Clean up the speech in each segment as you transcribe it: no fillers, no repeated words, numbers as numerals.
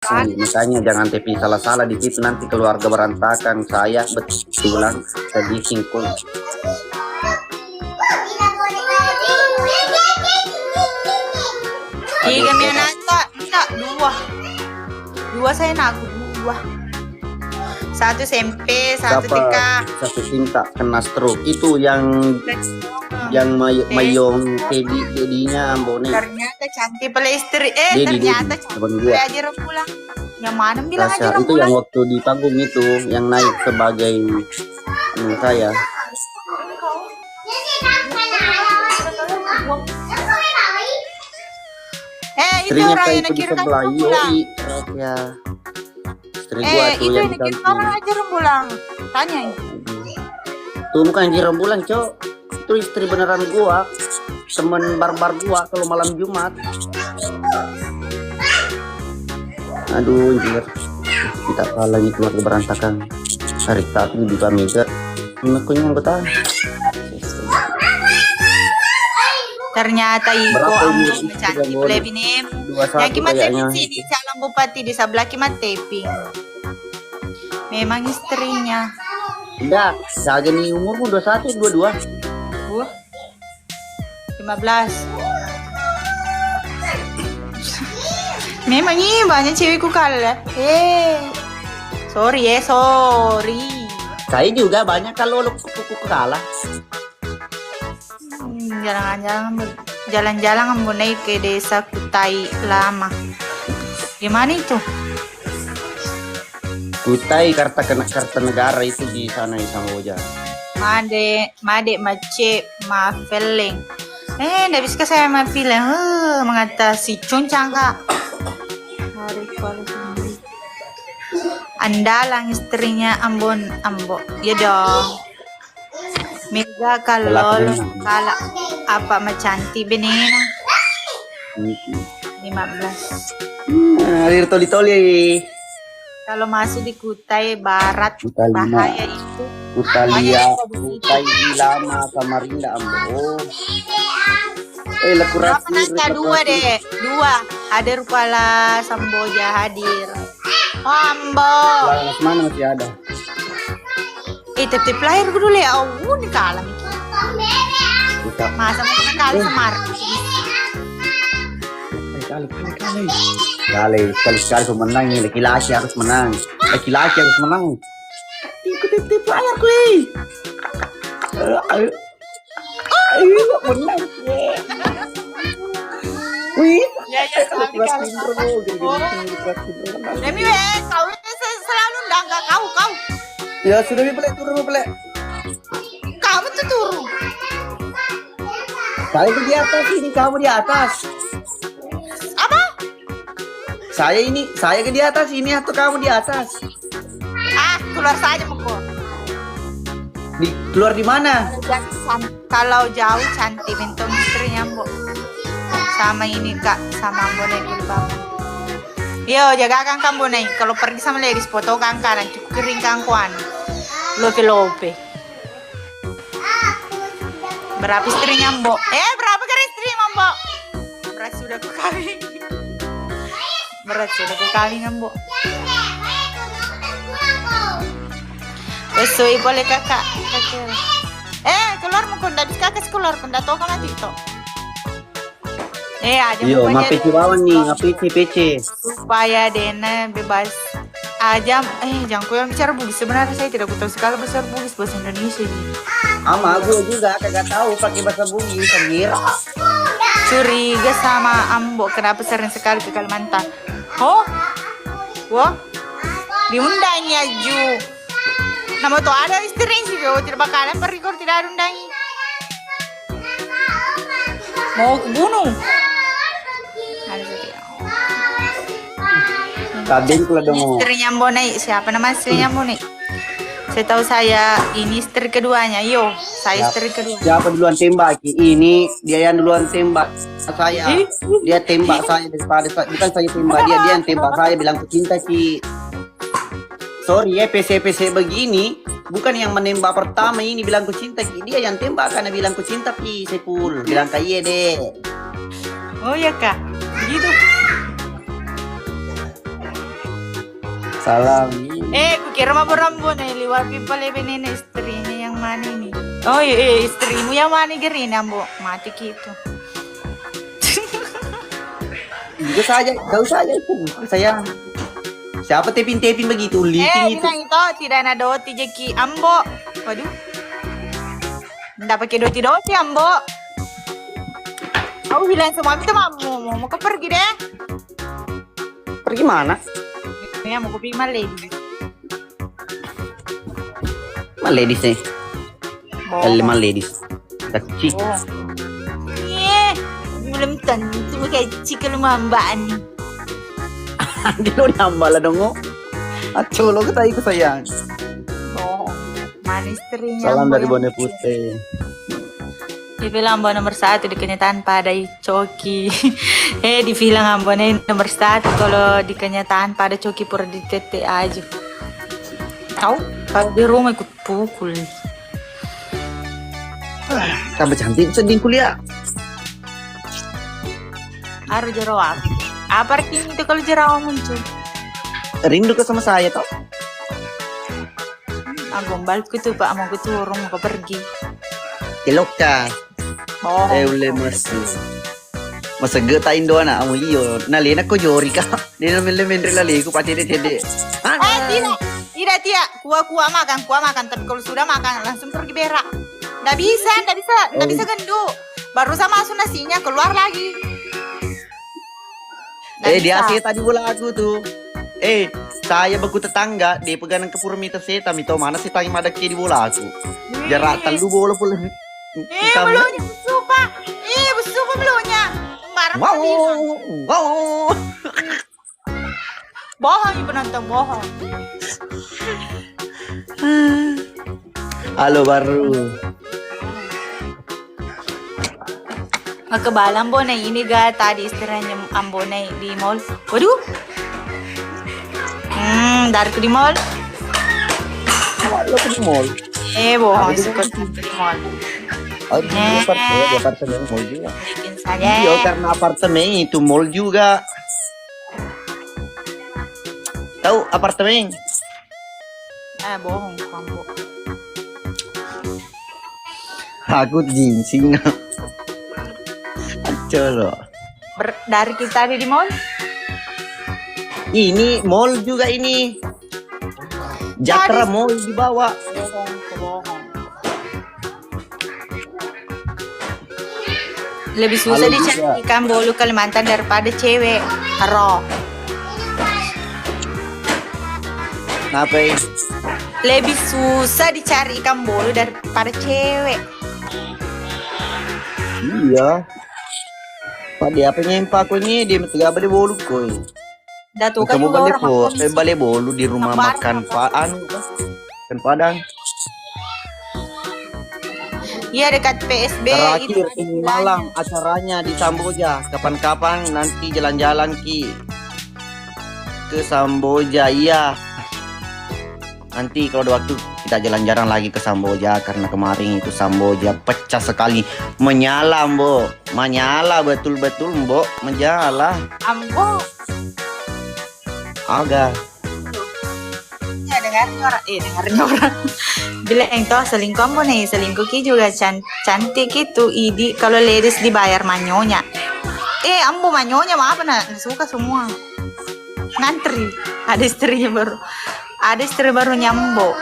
Makanya jangan tepi salah-salah di situ, nanti keluarga berantakan. Saya betulan tadi singkul. Tiga minata, enggak dua saya nagu dua. Satu SMP, satu TK. Satu cinta kena stroke itu yang mayong tedinya ambone. Ternyata cantik pala istri. Ternyata cantik aja pulang. Yang mana bilang aja itu yang waktu di panggung itu yang naik sebagai saya. Itu orang yang kirim pulang. Ya. Istri gua tuh itu yang kirim orang aja pulang. Tanya. Tuh bukan kirim bulan, Cok. Itu istri beneran gua. Temen barbar gua kalau malam Jumat. Aduh, anjir. Kita kalah ini keluarga berantakan. Hari tadi di Pamiga. Aku yang bertahan. Ternyata Iko ambil cantik lebih nih. Yang kita di sini calon bupati di sebelah kita taping. Memang istrinya. Enggak, saya nih umurmu 21, 22. 15. Memang ini banyak cewekku kalah. Sorry. Saya juga banyak kalau kuku kalah. Jalan-jalan naik ke desa Kutai Lama. Gimana itu? Kutai Kartanegara itu di sana di Samboja. Made mace mafeleng. Nggak bisa saya mafeleng. Mengatasi cuncang kak. Andalang istrinya Ambo. Ya dong. Mega kalau apa macanti benena 15. Air toli. Kalau masuk di Kutai Barat bahaya itu. Kutai Lama Samarinda Ambo. Dua. Hadir kepala Samboja hadir. Ambo. Mana masih ada? Tetep lahir gue dulu ya. Ini kalah masa mau kali semar. Kali pemenang ini laki-laki harus menang. Ikut layar gue. Ayo menang. Wih. Demi kau selalu enggak kau. Ya sudah turun. Kamu tuh turun. Saya di atas ini, kamu di atas. Apa? Saya di atas ini atau kamu di atas? Keluar saja muka. Keluar di mana? Kalau jauh cantik bentuk istrinya Mbok. Sama ini Kak, sama boneka di bawah. Yo, jaga kamu nih. Kalau pergi sama ladies foto kanan cukup kering kangkuan. Lope. Berapa istrinya Mbok? Berapa kali istrinya Mbok? Berat sudah kekali Mbok. Besok boleh kakak. Keluar mau kondak kakak keluar kondak toko lagi toh. Ada yo, ngapain bawa nih, ngapain PC? Supaya Dena bebas aja. Jangan kau yang bicara Bugis. Sebenarnya saya tidak tahu sekali bahasa Bugis, bahasa Indonesia ini. Gue juga kagak tahu pakai bahasa Bugis, anjir. Curiga sama Ambo, kenapa sering sekali ke Kalimantan? Wah, diundang ya Ju. Nama tuh ada istri sih, tidak bakalan pergi kalau tidak ada undangi. Mau bunuh. Istrinya Mbonei, siapa nama istrinya Mbonei? Saya tahu saya ini istri keduanya. Saya istri kedua. Siapa duluan tembak? Ini dia yang duluan tembak saya. Dia tembak saya daripada bukan saya tembak dia yang tembak saya bilang ku cinta Ki. Sorry ya, PC begini bukan yang menembak pertama ini bilang ku cinta Ki. Dia yang tembak karena bilang ku cinta Ki. Sepul bilang kayak deh. Oh ya Kak, begitu. Salam. Kukira rambo na liwat pipa lebe na istrinya yang mana ini? Oh iya, istrimu yang mana gerin ambo? Mati gitu. Juga saja, kau saja itu sayang. Siapa tepin-tepin begitu? Liting itu. Bilang itu tidak ada doti jeki ambo. Waduh. Nggak pakai doti ambo. Aku bilang semua itu mau ke pergi deh. Pergi mana? Ya mau pergi Malaysia. Ladies nih. Lima ladies. Kecil. Iya. Belum tentu kecil kalau mambaan. Di lo nambah lah dong. Aco lo kata ikut sayang. Manis istrinya. Salam dari Bone Putih. Dibilang ambo nomor 1 di kenyataan pada Coki. Dibilang ambo nomor 1 kalau di kenyataan pada Coki pura di tete aja. Tahu? Kalau di rumah ikut pukul. Tambah cantik sedih kuliah. Harus jerawat. Apa artinya itu kalau jerawat muncul? Rindu ke sama saya toh? Gombal ku tuh Pak, mau ku turun, mau pergi. Elok ka. Boleh masuk. Masa getain doa nak amu iyo. Nalena ko jori ka. Di namin lali ko pati de. Tidak. Kuah makan. Tapi kalau sudah makan langsung pergi berak. Nggak bisa gendut. Baru sama masuk nasinya keluar lagi. Di AC tadi bola aku tuh. Saya beku tetangga, dia pegangan ke purmita seta, mito mana sih tangi madaki di bola aku. Jarak talu bola pula. Belunya busuk Pak. Busuk belunya. Wow. Bohong ibu penonton, bohong. Halo baru. Kebalan Bonai ini ga tadi istilahnya Ambonai di mall. Waduh. Dari ke di mall. Lo ke di mall? Bohong suka di mall. Di apartemen mall juga. Bikin saja. Iya, karena apartemen itu mall juga. Tahu apartemen? Bohong kamu. Aku jinxing. Acolo. Dari kita di mall? Ini mall juga ini. Jakra Mall di bawah. Bohong. Lebih susah dicari ikan bolu Kalimantan daripada cewek. Haro. Kenapa? Lebih susah dicari ikan bolu daripada cewek. Iya. Pada apa nyempa aku ini dia metiga balik bolu koi. Datu Kamu juga balik bolu di rumah makan kan Padang. Iya dekat PSB. Terakhir ini malam acaranya di Samboja. Kapan-kapan nanti jalan-jalan ke Samboja. Iya. Nanti kalau ada waktu kita jalan-jalan lagi ke Samboja karena kemarin itu Samboja pecah sekali, menyala Mbok, menyala betul-betul Mbok, menyala. Ambo. Agak. Ya dengarnya orang. Bilang toh selingkuh Ambo nih, selingkuh ki juga cantik itu. Idi kalau ladies dibayar manyonya. Ambo manyonya apa suka semua. Ngantri. Ada istri baru nyambo.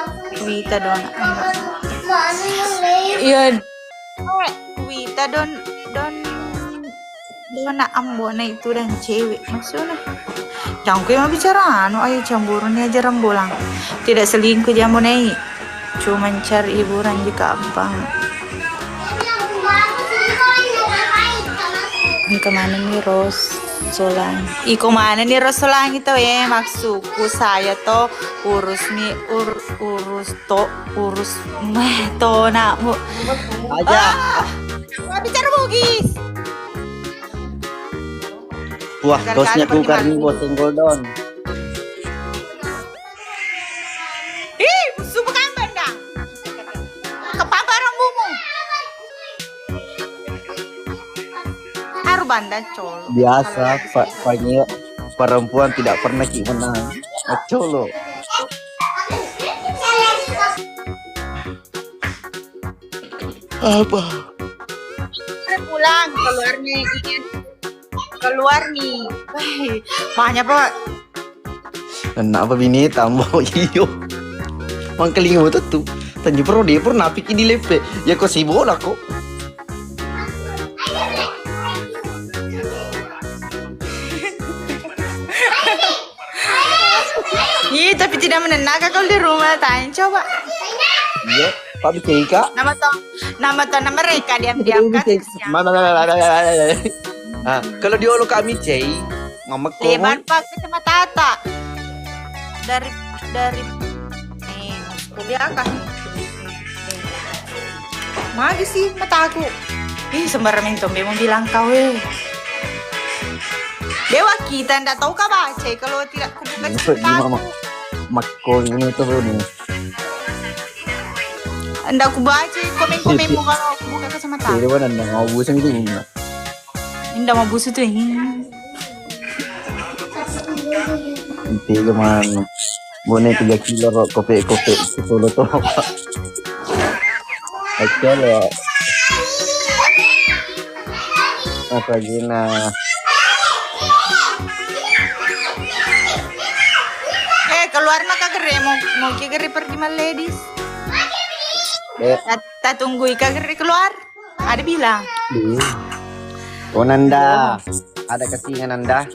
Wita don. Iya. Wita don ambo na itu dan cewek maksudnya. Jangan kau mau bicara ayo camburunya aja rembolang. Tidak selingkuh jambo na. Cuma cari hiburan jika abang. Ini kemana nih Solang. Kemana nih Solang itu maksudku saya toh urus nak Aja. Bicara bugis. Wah, kosnya tukar nih buat tenggol don. Sumpah kan bandang. Kepangkaran bumu. Haru bandang colo. Biasa, perempuan tidak pernah menang. Colo. Apa? Pulang keluar nih, keluar nih. Banyak pak. Anak apa bini tambah iyo. Mangkeling mo tu. Tanyo pero dia pun napik di lepe. Ya ko sibuk lah ko. Iya, tapi tidak menenangkan kalau di rumah. Tanya coba. Iya, Pak Bika. Nama mereka diam-diam kan. Kalau dia lo kami cai, mama ko. Lebar pak sama tata. Dari nih kuliah kan. Magi sih mataku. Ih, sembarang mentom dia mau bilang kau Dewa kita ndak tahu kah baca kalau tidak kubuka cerita. Makko ini tuh nih. Ndak aku baca komen-komenmu kalau aku buka kacamata. Jadi mana ndak mau buseng itu ini. Ndak mau busuk tuh. Nanti kemana? Bonai 3 kilo kok kopi sepuluh tuh. Oke ya. Apa gina? Keluar maka gere mau kegere pergi mal ladies. Tak tunggu ika gere keluar. Ada bilang. Oh Nanda, ada kesingan Nanda.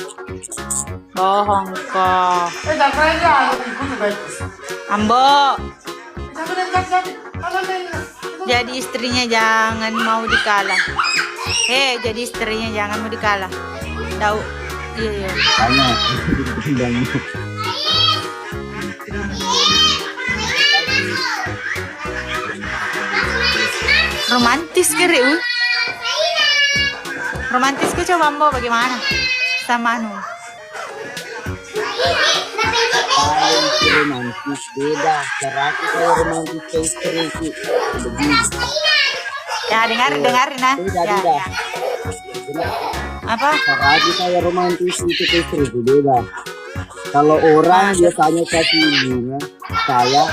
Bohong kok. Ambo. Jadi istrinya jangan mau dikalah. Jadi istrinya jangan mau dikalah. Tahu? Iya. Romantis kiri, romantis ke coba Ambo bagaimana sama anu? Romantis beda, cara kita romantis ke istriku. Ya dengerin nah. Ya. Apa? Cara kita romantis itu ke istriku beda. Kalau orang biasanya kasih bunga, saya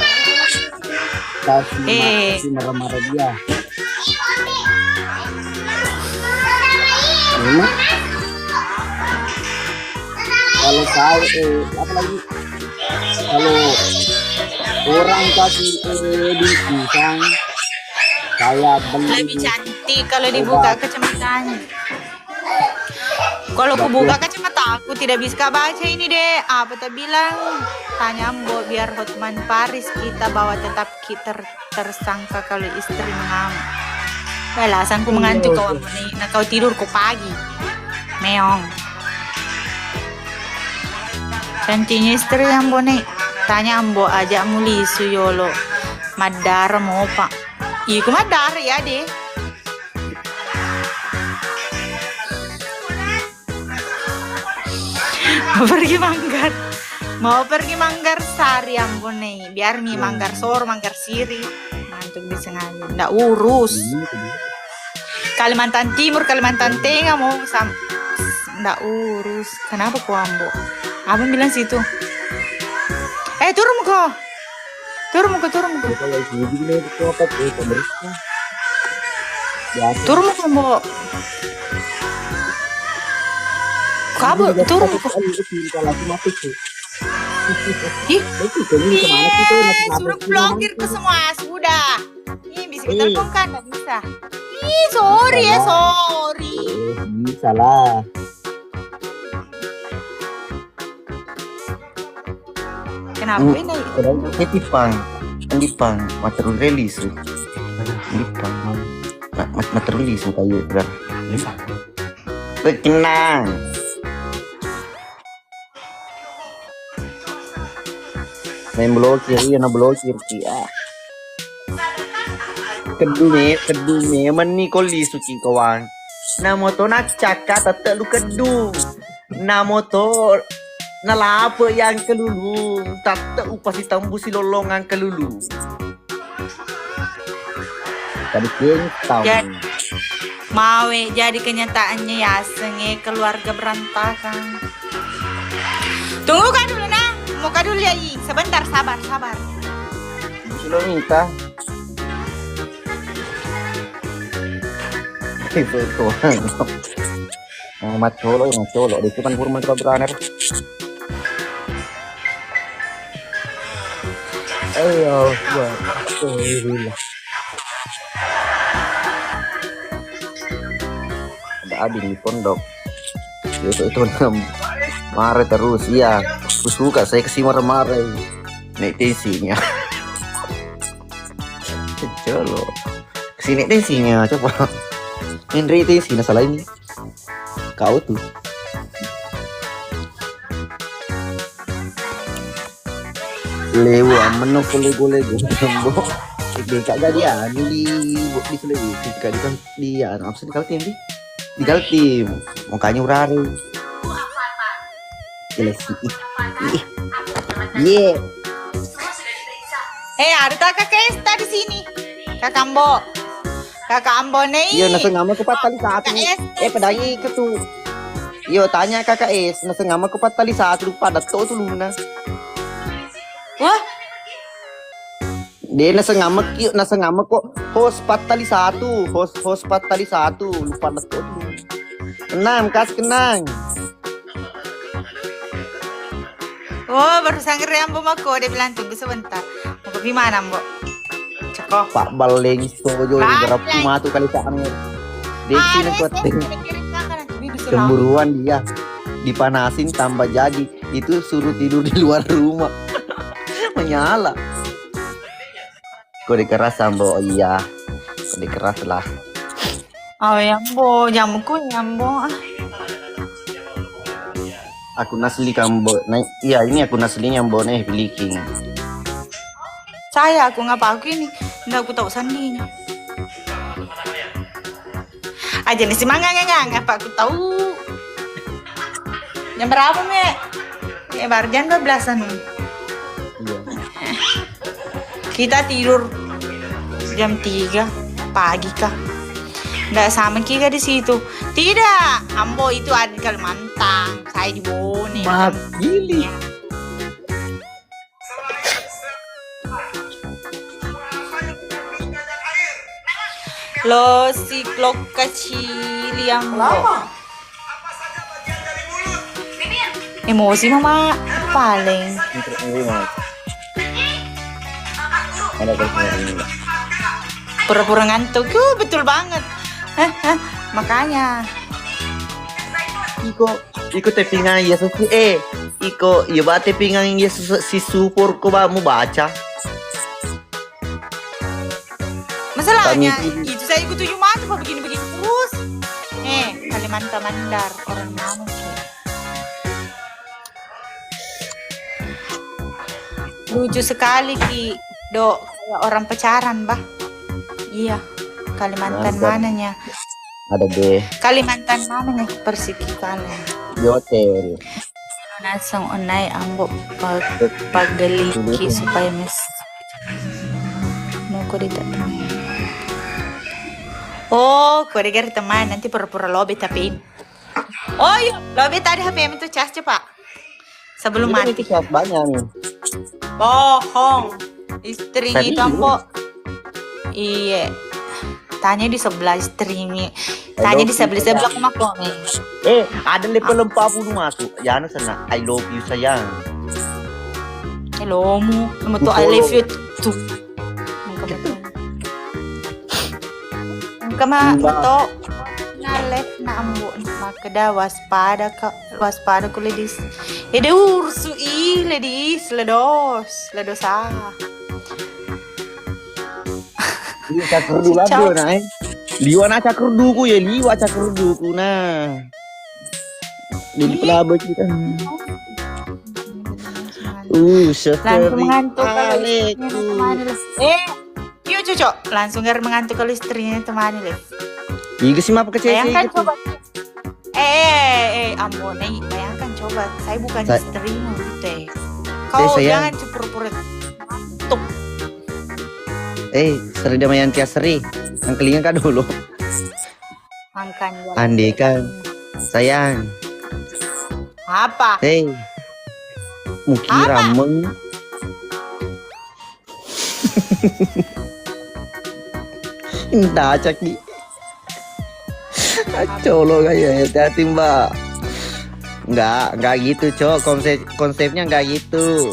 kasih marah-marah dia. Enak. Kalau saya apalagi kalau orang kasih di pisang, saya beli lebih cantik kalau dibuka kacamatanya. Kalau aku buka kacamata aku tidak bisa baca ini deh. Apa tak bilang? Tanya Ambo biar Hotman Paris kita bawa tetap kita tersangka kalau istri mengamuk. Alasanku mengantuk kau Ambo nih. Nah kau tidur kau pagi. Meong. Cantiknya istri Ambo nih. Tanya Ambo ajak muli suyolo. Madara mau pak. Iya ku madara ya deh. Mau pergi manggar sari Ambon nih biar mi manggar sor manggar siri ngantuk di sengaja ndak urus Kalimantan Timur Kalimantan Tengah mau ndak urus kenapa ku Ambo abang bilang situ turun kok turun Ambo kabur turun suruh blokir ke semua sudah ini bisa kita telepon kan nggak bisa sorry bisa lah kenapa ini Dipang material release Dipang material release kayu udah tenang main blokir ya kedume mani koli suci kawan namo to nak caka tete lu kedu namo to nalapa yang kelulu tete upasi tambusi lolongan kelulu tadi kentang mawe jadi kenyataannya ya senge keluarga berantakan tunggu kan dulu nah mau dulu sabar. Silonita. Betul. Mat colo. Itu kan kurma itu beraner. Ayo, buat. Ada Adi di pondok. Itu marah terus ya. Aku suka saya kesini marah. Naik tensinya. Colo. Kesini tensinya coba. Ini tensinya salah ini. Kau tuh. Lewa menok lego jumbo. Kagak dia di selewi. Kagak kan dia apa sih kalau tim di dalam tim mukanya urare. Jelas sih. Iya. Ada kakak Esta di sini. Kakak Ambo nih. Iya, nasa ngama ko patali sa atin. Padagi ka tu. Iyo, tanya kakak Es, nasa ngama ko patali sa atin pada to tuluna. Wah, Dia nasa ngama ko host patali satu, host patali satu, lupa na to. Kenang, kenang. oh barusan Ambo mako, dia bilang tunggu sebentar. Mau ke mana, Ambo? Ceko. Pak Baleng Sojo yang berapa matu kali sa amin. Dia sini kuat. Cemburuan dia. Dipanasin tambah jadi. Itu suruh tidur di luar rumah. Menyala. Kode keras Ambo, iya. Kode keras lah. Oh Ambo, jamuku Ambo. Akun asli Kambo. Nah, iya ini akun aslinya Ambo nih Biliking. Saya aku ngapa aku ini? Nggak aku tahu sandinya. Aja nih si mangga apa aku tahu. Jam berapa me? Baru jam 12-an. Iya. Kita tidur jam 3 pagi kah? Nggak sama kita di situ. Tidak, Ambo itu ada di Kalimantan. Saya di Bone. Mabili. Lo si klok kecil yang lo. Emosi mama paling. Pura-pura ngantuk. Betul banget. Makanya. Iko tepingan Yesus Iko ya ba tepingan Yesus si supur ko ba mo baca? Masalahnya itu saya ikut 7 mata apa begini-begini terus. Kalimantan Mandar orang mana sih? Lucu sekali Ki. Kayak orang pacaran, Bah. Iya. Kalimantan mananya? Ada deh. Kalimantan mananya persiki kalian? Di hotel. Nasang onay Ambo paggaliki supaya mes. Nuko dito. Oh, kurigar teman nanti pura-pura lobby tapi. Oh iya, lobby tadi HP itu cas Pak. Sebelum mati. Itu cas banyak nih. Bohong. Istrinya itu Ambo. Iya. Tanya di sebelah istrinya. Tanya di sebelah rumah kami. Ada level 40 masuk. Yana sana. I love you sayang. Hello mo. Naman to I love you too. Kama to na left na Ambo makada waspada ko ledis. Ede ursu ledis ledosa. Iya cakur dulu lado na Liwa na cakur duku ya liwa cakur duku na. Di pelabo kita. Langsung mengantuk yuk cocok langsung mengantuk kalau istrinya temani le. Iya sih mah kecil. Bayangkan coba. Ambo nih bayangkan coba saya bukan istrimu gitu. Kau jangan pura-pura ngantuk. Seri damayan tia seri. Angkelingan kan dulu. Angkan. Andi kan sayang. Apa? Mukira meng. Indah caki. Colo kayak hati mbak. Enggak gitu cok, konsepnya enggak gitu.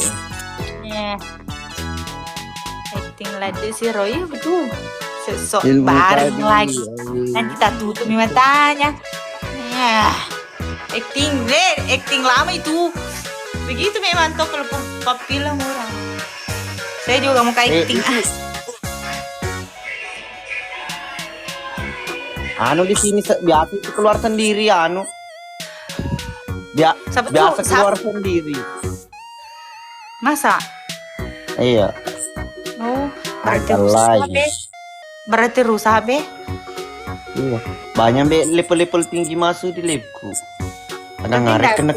Acting lagi si Roy betul. Sesok Ilmu bareng tadi. lagi. Nanti tak tutup matanya. Acting lama itu. Begitu memang toh kalau film orang. Saya juga mau kayak acting. Anu di sini biasa itu keluar sendiri anu. Biasa keluar sendiri. Masa? Iya. Oh, berarti Agak rusak lain. be. Berarti rusak be. Iya. Banyak be level-level tinggi masuk di labku. Ada ngaret kena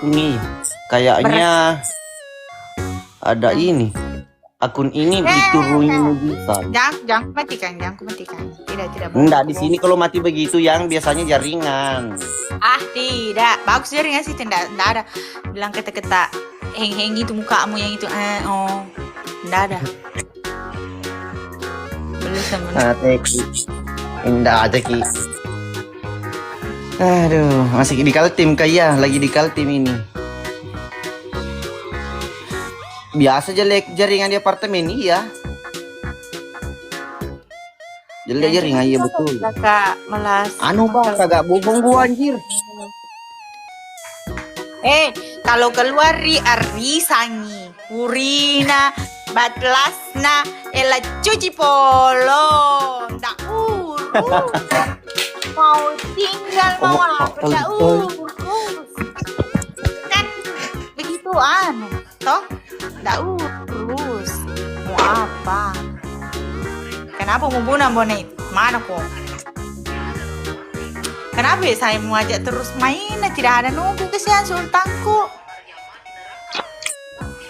ini. Kayaknya ada ini. Akun ini diturunin bisa. Jangan matikan. Tidak. Enggak, di sini kalau mati begitu yang biasanya jaringan. Tidak. Bagus jaringan sih, tidak ada. Bilang kata-kata heng itu mukamu yang itu. Tidak ada. Belum sama. Teki. Enggak aja ki. Aduh, masih di Kaltim kayak lagi di Kaltim ini. Biasa jelek jaringan di apartemen iya. Jelek jaringan iya betul. Kakak melas. Anu bang, kagak bohong gua anjir. Kalau keluar arisangi, urina, batlasna, ela cuci polo, ndak urus. Mau tinggal mau apa, ndak urus. Kan begitu toh, ndak urus. Mau apa? Kenapa mau bunuh bonet? Mana kok? Kenapa saya mau ajak terus main? Tidak ada nunggu kesian sultanku.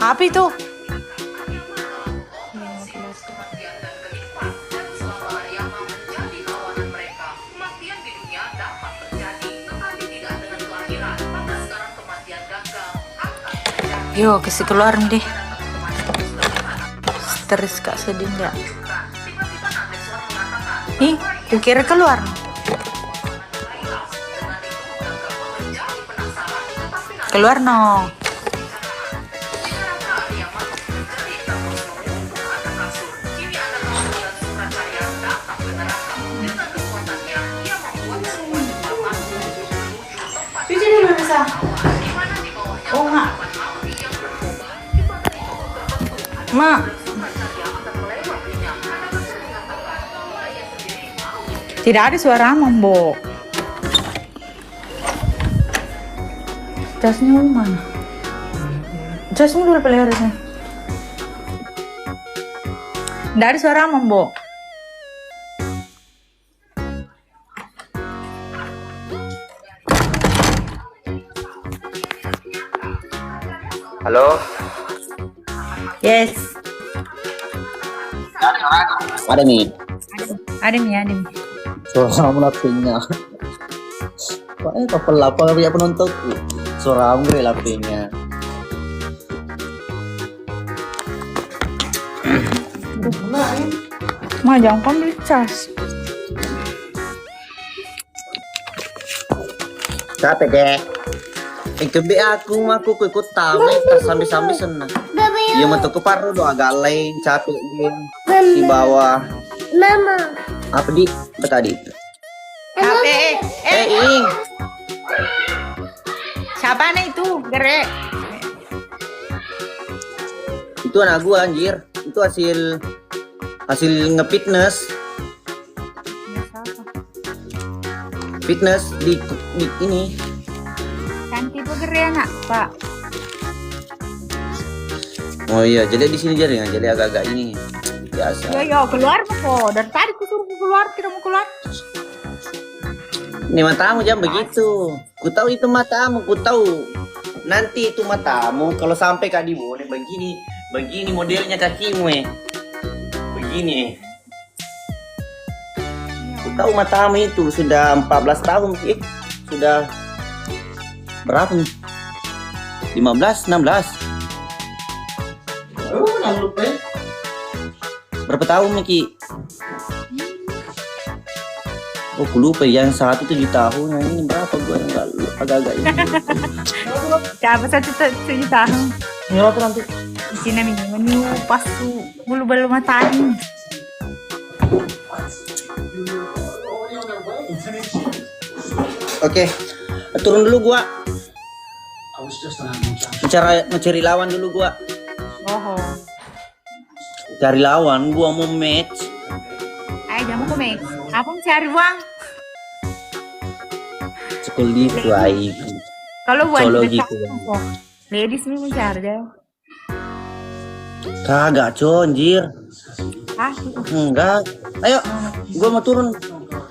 Apa itu? Yo, kasih keluar deh. Stres kak sedih enggak? Kukira keluar. Keluar no. Cuci dulu bisa. Oh mak. Mak. Tidak ada suara Mambo. Jasnya mana? Jasnya udah pelihara sih. Tidak ada suara Mambo. Halo. Yes. Ada nih. Ada nih. Suara lapenya. Pokoknya kapal lapang punya penonton. Suara amri lapenya. Ma jangan kan dicas. Capek deh. Ikut aku ikut tamu sambil senang. Iya mentok ke paru do agak lain capek dia di bawah. Mama. Apa di? Apa tadi? Ing. Siapa nih itu? Gerek. Itu anak gua anjir. Itu hasil nge-fitness. Fitness di ini. Kan tipe gerek anak, Pak. Oh iya, jadi di sini jaringan jadi agak-agak ini. Biasa. Yo keluar kok. Dari tadi ku suruh keluar, tidak mau keluar. Ini matamu jam begitu. Ku tahu itu matamu, ku tahu. Nanti itu matamu kalau sampai Kak Dibo begini modelnya kakimu Begini. Ku tahu matamu itu sudah 14 tahun sudah berapa nih? 15, 16. Berapa tahun Miki? Oh, aku lupa yang satu 7 tahun, yang ini berapa gue yang agak-agak ini. Siapa 7 tahun? Berapa nanti? Di sini minimal pas tuh bulu matanya. Oke, turun dulu gua. Mencari lawan dulu gua. Oh. Cari lawan, gua mau match. Ayo jangan mau match. Apa cari uang? Sekali itu aib. Kalau buat Solo kita, gitu. ladies nih mencari deh. Kagak, anjir. Ah, Enggak. Ayo, gua mau turun.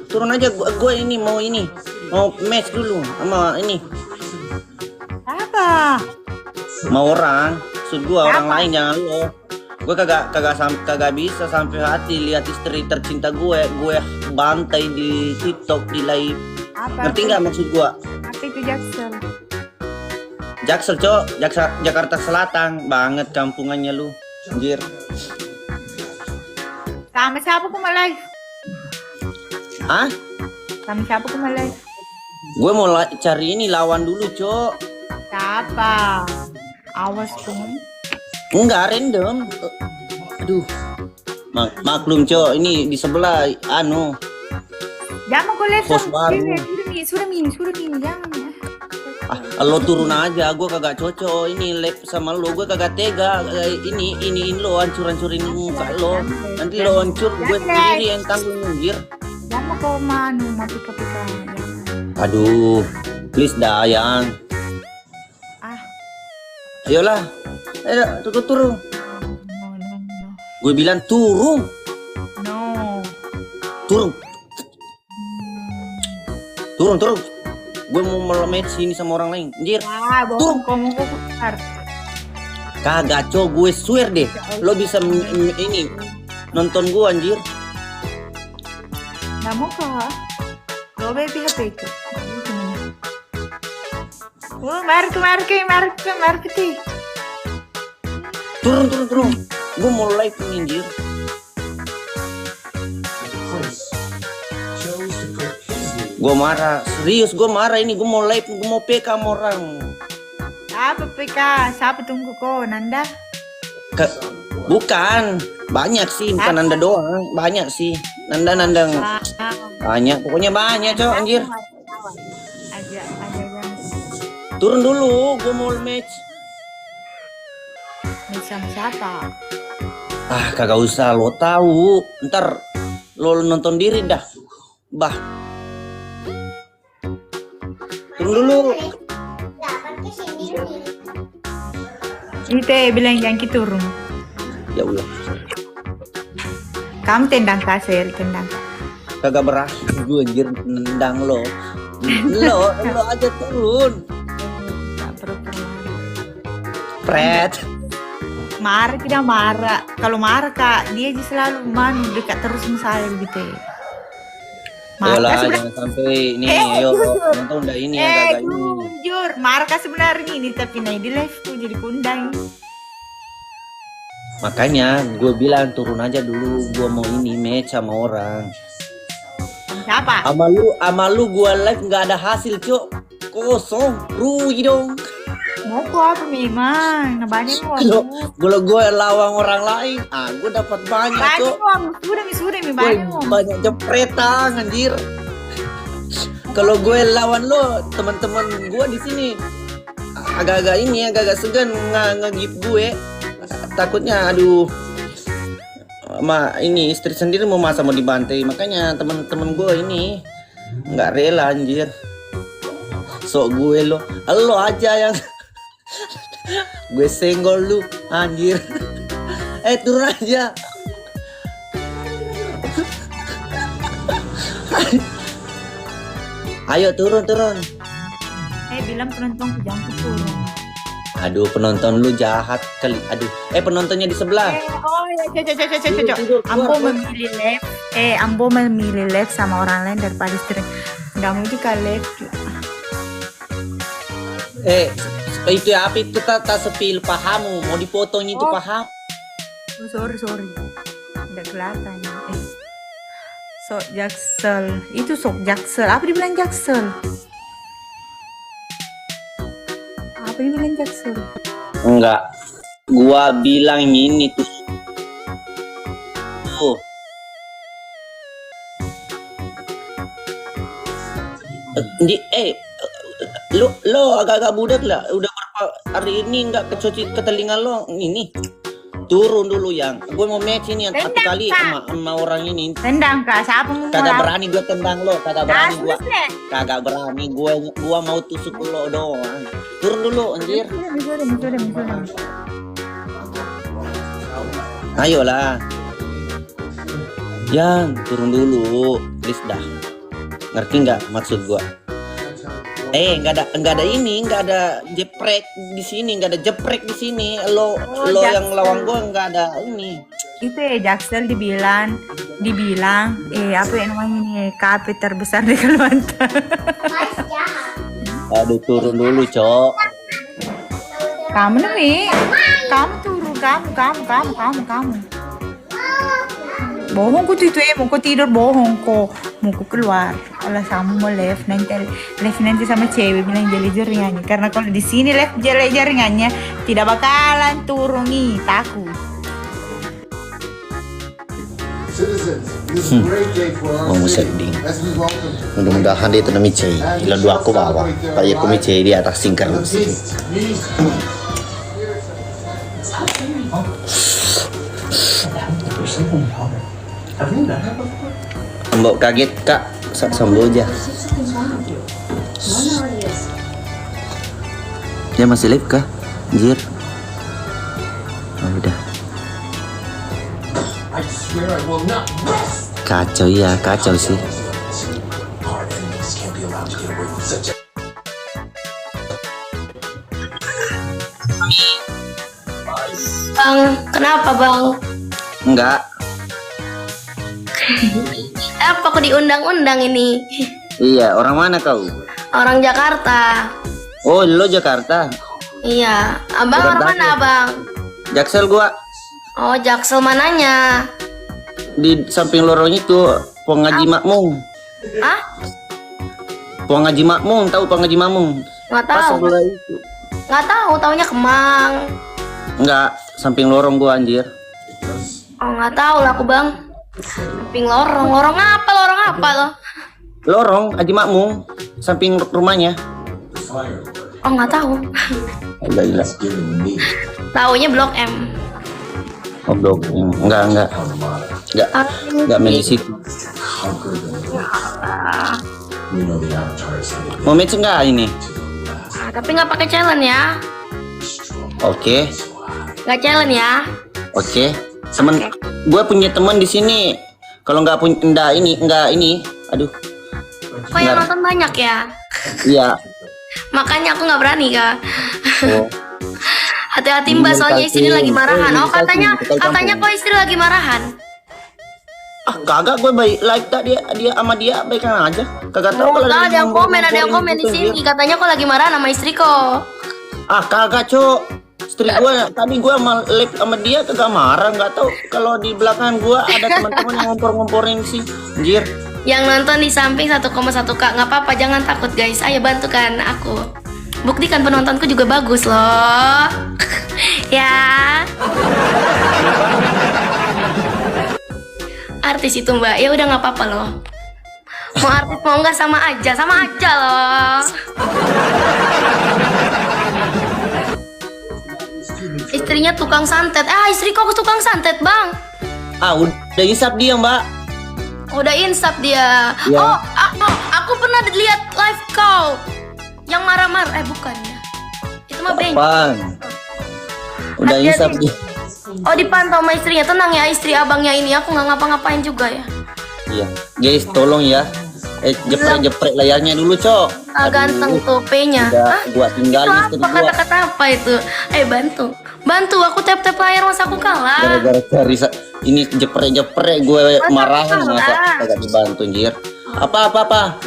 Turun aja, gua ini mau match dulu sama ini. apa? Mau orang, maksud gua orang Apa? lain jangan lo. Gue kagak bisa sampai hati lihat istri tercinta gue bantai di TikTok di live. Apa? Ngerti nggak maksud gue? Apa itu Jaksel? Jaksel Jakarta Selatan banget kampungannya lu, anjir. Sama siapa ku live? Hah? Sama siapa ku live? Gue mau cari ini lawan dulu, Cok. Siapa? Awas tuh. Enggak random. Aduh. Maklum, Cok, ini di sebelah Jangan ku live Bos baru. Sudah mini jangan ya. Lo turun aja, gue kagak cocok ini live sama lo, gue kagak tega iniin lo, hancur-hancurin muka lo, nanti lo hancur, gue sendiri yang tanggung anjir. Jangan kau mati pika. Aduh, please dah yang. Ayolah, ayo turun. No. Gue bilang turun. Turun. Gue mau melemet sini sama orang lain, anjir. Bohong kamu keluar. Kagak, Cok, gue swear deh. Lo bisa ini nonton gue, anjir. Nggak mau kah? Lo baby HP itu. Marke. Turun. Gue mau live nih, anjir. Gue marah, serius gue marah ini. Gue mau live, gue mau PK sama orang. Apa PK? Siapa tunggu kok? Nanda? Bukan, banyak sih, bukan Nanda doang, banyak sih. Nanda banyak, pokoknya banyak, Cok, anjir. Aja. Turun dulu, gue mau match. Match sama siapa? Kagak usah, lo tahu. Ntar lo nonton diri dah. Bah. Turun dulu. Itu bilang jangan kita turun. Ya Allah. Kamu tendang kasir, tendang. Kagak berhasil gue anjir nendang lo. Lo aja turun. Pret. Marah tidak marah. Kalau marah kak, dia aja selalu dekat terus misalnya gitu. Ayolah, jangan sampai ini, ayo nonton udah ini agak ini. Jujur, marah sebenarnya ini tapi naik di live tuh jadi kundang. Makanya gue bilang turun aja dulu, gue mau ini match sama orang. Siapa? Sama lu gue live nggak ada hasil, Cok. Kosong, rugi dong. Mau apa memang? Banyak uang. Kalau gue lawan orang lain, gue dapat banyak, Cok. Banyak uang, sudah banyak uang. Banyak jepretan, anjir. Kalau gue lawan lo, teman-teman gue di sini agak-agak segan nge-gift gue. Takutnya ini istri sendiri mau dibantai, makanya teman-teman gue ini nggak rela, anjir. Sok gue lo aja yang gue senggol lu, anjir. Turun aja. Ayo turun. Bilang penonton jangan turun. Aduh, penonton lu jahat kali. Aduh, penontonnya di sebelah. Cocok. Ambo memilih live sama orang lain daripada istri. Nggak mau juga live. Itu apa itu tak sepil pahamu, mau dipotong itu paham. Sorry. Nggak kelihatan. Sok Jaksel. Itu sok Jaksel. Apa dibilang Jaksel? Apa dibilang Jaksel? Enggak. Gua bilang ini tuh. Oh. Lo agak-agak budak lah. Udah berapa hari ini nggak kecuci ke telinga lo ini. Turun dulu yang. Gue mau match ini yang satu Tendang, kali Kak. sama orang ini. Tendang Kak, siapa mau Kagak mulai? berani gue tendang lo, kagak berani gue. Nek. Kagak berani gua mau tusuk lo doang. Turun dulu anjir. Ayolah. Yang turun dulu, please dah. Ngerti nggak maksud gua? Nggak ada ini, nggak ada jeprek di sini, nggak ada jeprek di sini. Lo yang lawan gua nggak ada ini. Itu Jaksel dibilang apa yang namanya nih kafe terbesar di Kalimantan. Aduh turun dulu, Cok. Kamu nih, kamu turun, kamu. Bohong ku tuh itu mau ku tidur bohong kok, mau ku keluar. Kalau kamu mau live nanti sama cewek bilang jeli jaringannya. Karena kalau di sini live jeli jaringannya tidak bakalan turun nih, takut. Oh seding. Mudah-mudahan dia tanam micei. Ila dua aku bawa. Pak aku micei di atas singkar sini. Mbok kaget Kak, sambil aja. Dia masih live kah? Anjir. Oh, udah. Kacau ya, kacau sih. Bang, kenapa bang? Enggak. Apa aku diundang-undang ini? Iya, orang mana kau? Orang Jakarta. Oh, lo Jakarta. Iya, abang Jakarta orang mana apa? bang? Jaksel gua Oh, Jaksel mananya? di samping lorong itu, Puang Ngaji Makmum. Hah? Puang Ngaji Makmum, tahu Puang Ngaji Makmum? Nggak Pas tahu. sebelah itu. Nggak tahu, taunya Kemang. Enggak, samping lorong gua anjir. Oh, nggak tahu lah aku bang. Samping lorong, lorong apa loh? Lorong Haji Makmum, samping rumahnya. Oh, nggak tahu. Gila. Taunya Blok M. Oh, blok. Enggak main di situ. Mau match enggak ini? Ah, tapi nggak pakai challenge ya? Oke. Nggak challenge ya? Oke. Temen, gue punya teman di sini. Kalau nggak punya, enggak ini. Aduh. Kok yang nonton banyak ya? Iya. Makanya aku nggak berani kak. Oh. Hati-hati mbak, soalnya istri lagi marahan. Oh katanya kok istri lagi marahan. Ah kagak, gue baik like tak dia sama dia baikan aja. Kagak tahu Oh, kalau ada yang komen di gitu, sini. dia. Katanya kok lagi marahan sama istri kok. Ah kagak Cok. Istri gue tadi gue live sama dia kagak marah, nggak tahu kalau di belakang gue ada teman-teman yang ngompor-ngomporin sih. Anjir. Yang nonton di samping 1,1 kak, nggak apa-apa, jangan takut guys. Ayo bantukan aku. Buktikan penontonku juga bagus loh. Ya. Artis itu mbak, ya udah nggak apa-apa loh. Mau artis mau nggak sama aja loh. Istrinya tukang santet. Istri kok tukang santet bang? Ah udah insap dia mbak. Udah insap dia. Ya. Oh, aku pernah lihat live kau yang marah-marah. Bukan ya. Itu mah Ben. Apaan? Udah Hati-hati. insap dia. Oh, dipantau sama istrinya. Tenang ya, istri abangnya ini. Aku nggak ngapa-ngapain juga ya. Iya. Guys tolong ya. Jeprek layarnya dulu Cok. Ganteng tuh P-nya. Udah gua tinggalin Itu istri apa gua. kata-kata apa itu? Bantu. Aku tap-tap layar masa aku kalah. Gara-gara cari ini jeprek gue Masa marahan kalah? masa kagak dibantu anjir. Apa?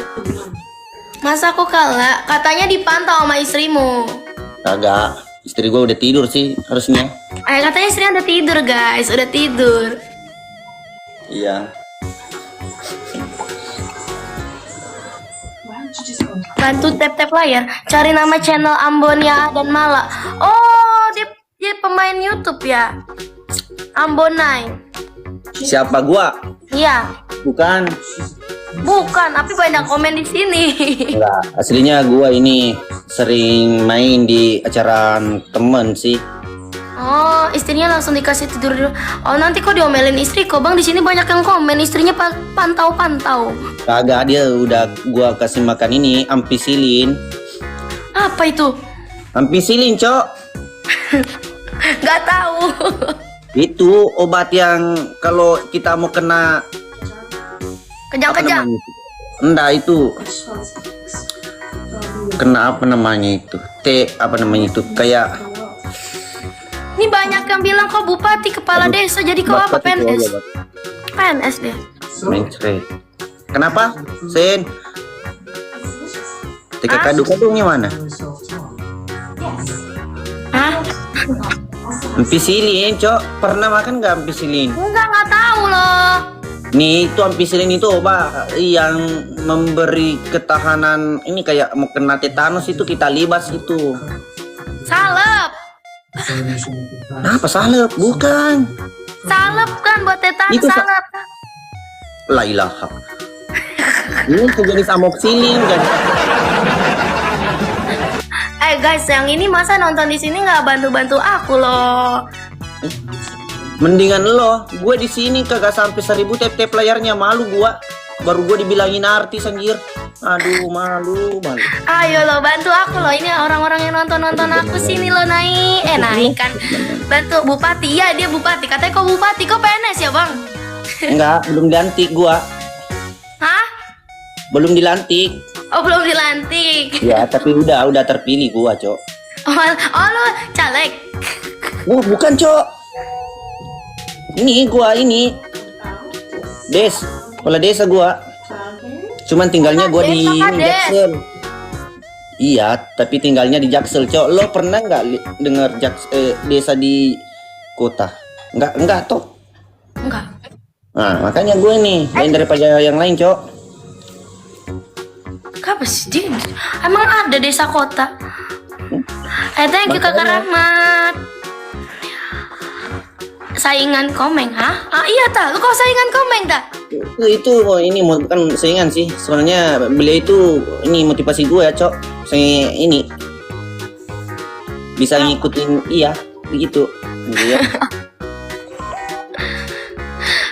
Masa aku kalah? Katanya dipantau sama istrimu. Kagak. Istri gue udah tidur sih harusnya. Katanya istrinya udah tidur guys. Udah tidur. Iya. Bantu tap-tap layar, cari nama channel Ambonia dan Mala. Oh, dia pemain YouTube ya. Ambonai. Siapa gua? Iya. Bukan. Bukan, tapi banyak komen di sini. Enggak, aslinya gua ini sering main di acara temen sih. Oh, istrinya langsung dikasih tidur dulu. Oh, nanti kok diomelin istri kok, Bang. Di sini banyak yang komen, istrinya pantau-pantau. Kagak, dia udah gua kasih makan ini ampicillin. Apa itu? Ampicillin, Cok. Gak tahu. Itu obat yang kalau kita mau kena Kejang-kejang. enggak itu. Kena apa namanya itu? Apa namanya itu? Kayak Ini banyak yang bilang kok bupati kepala desa, jadi kok apa Bapak itu PNS? aja, Bapak. PNS deh. Mencret. Kenapa? Sen. Tika kadu-kadunya mana? Hah? Ampicillin, Cok. Pernah makan nggak ampicillin? Nggak tahu loh. Nih, itu ampicillin itu obat yang memberi ketahanan ini kayak mau kena tetanus itu kita libas itu. Salep. Apa salep? Bukan. Salep kan buat tetanus Itu salep. La ilaha. Ini sejenis amoxicillin kan. Guys, yang ini masa nonton di sini nggak bantu-bantu aku loh. Mendingan lo, gue di sini kagak sampai 1000 tap layarnya, malu gua. Baru gue dibilangin artis anjir. Aduh, malu. Ayo lo bantu aku loh. Ini orang-orang yang nonton aku sini lo naik. Naik kan. Bantu bupati. Iya, dia bupati. Katanya kok bupati, kok PNS ya, Bang? Enggak, belum dilantik gua. Hah? Belum dilantik. Oh, belum dilantik. Ya, tapi udah terpilih gua, Cok. Oh lo caleg. Bukan, Cok. Ini gua ini. Kepala desa gua. Cuman tinggalnya gua di Jaksel. Iya, tapi tinggalnya di Jaksel, Cok. Lo pernah nggak dengar desa di kota? Enggak, toh. Enggak. Nah, makanya gue nih lain daripada yang lain, Cok. Apa sih dia? Emang ada desa kota? Thank you Kakak Rahmat. Saingan Komeng, hah? Iya tak, lu kok saingan Komeng tak? Itu ini bukan saingan sih. Sebenarnya beliau itu ini motivasi gue ya, Cok. Saya ini bisa ngikutin, iya, begitu. Iya.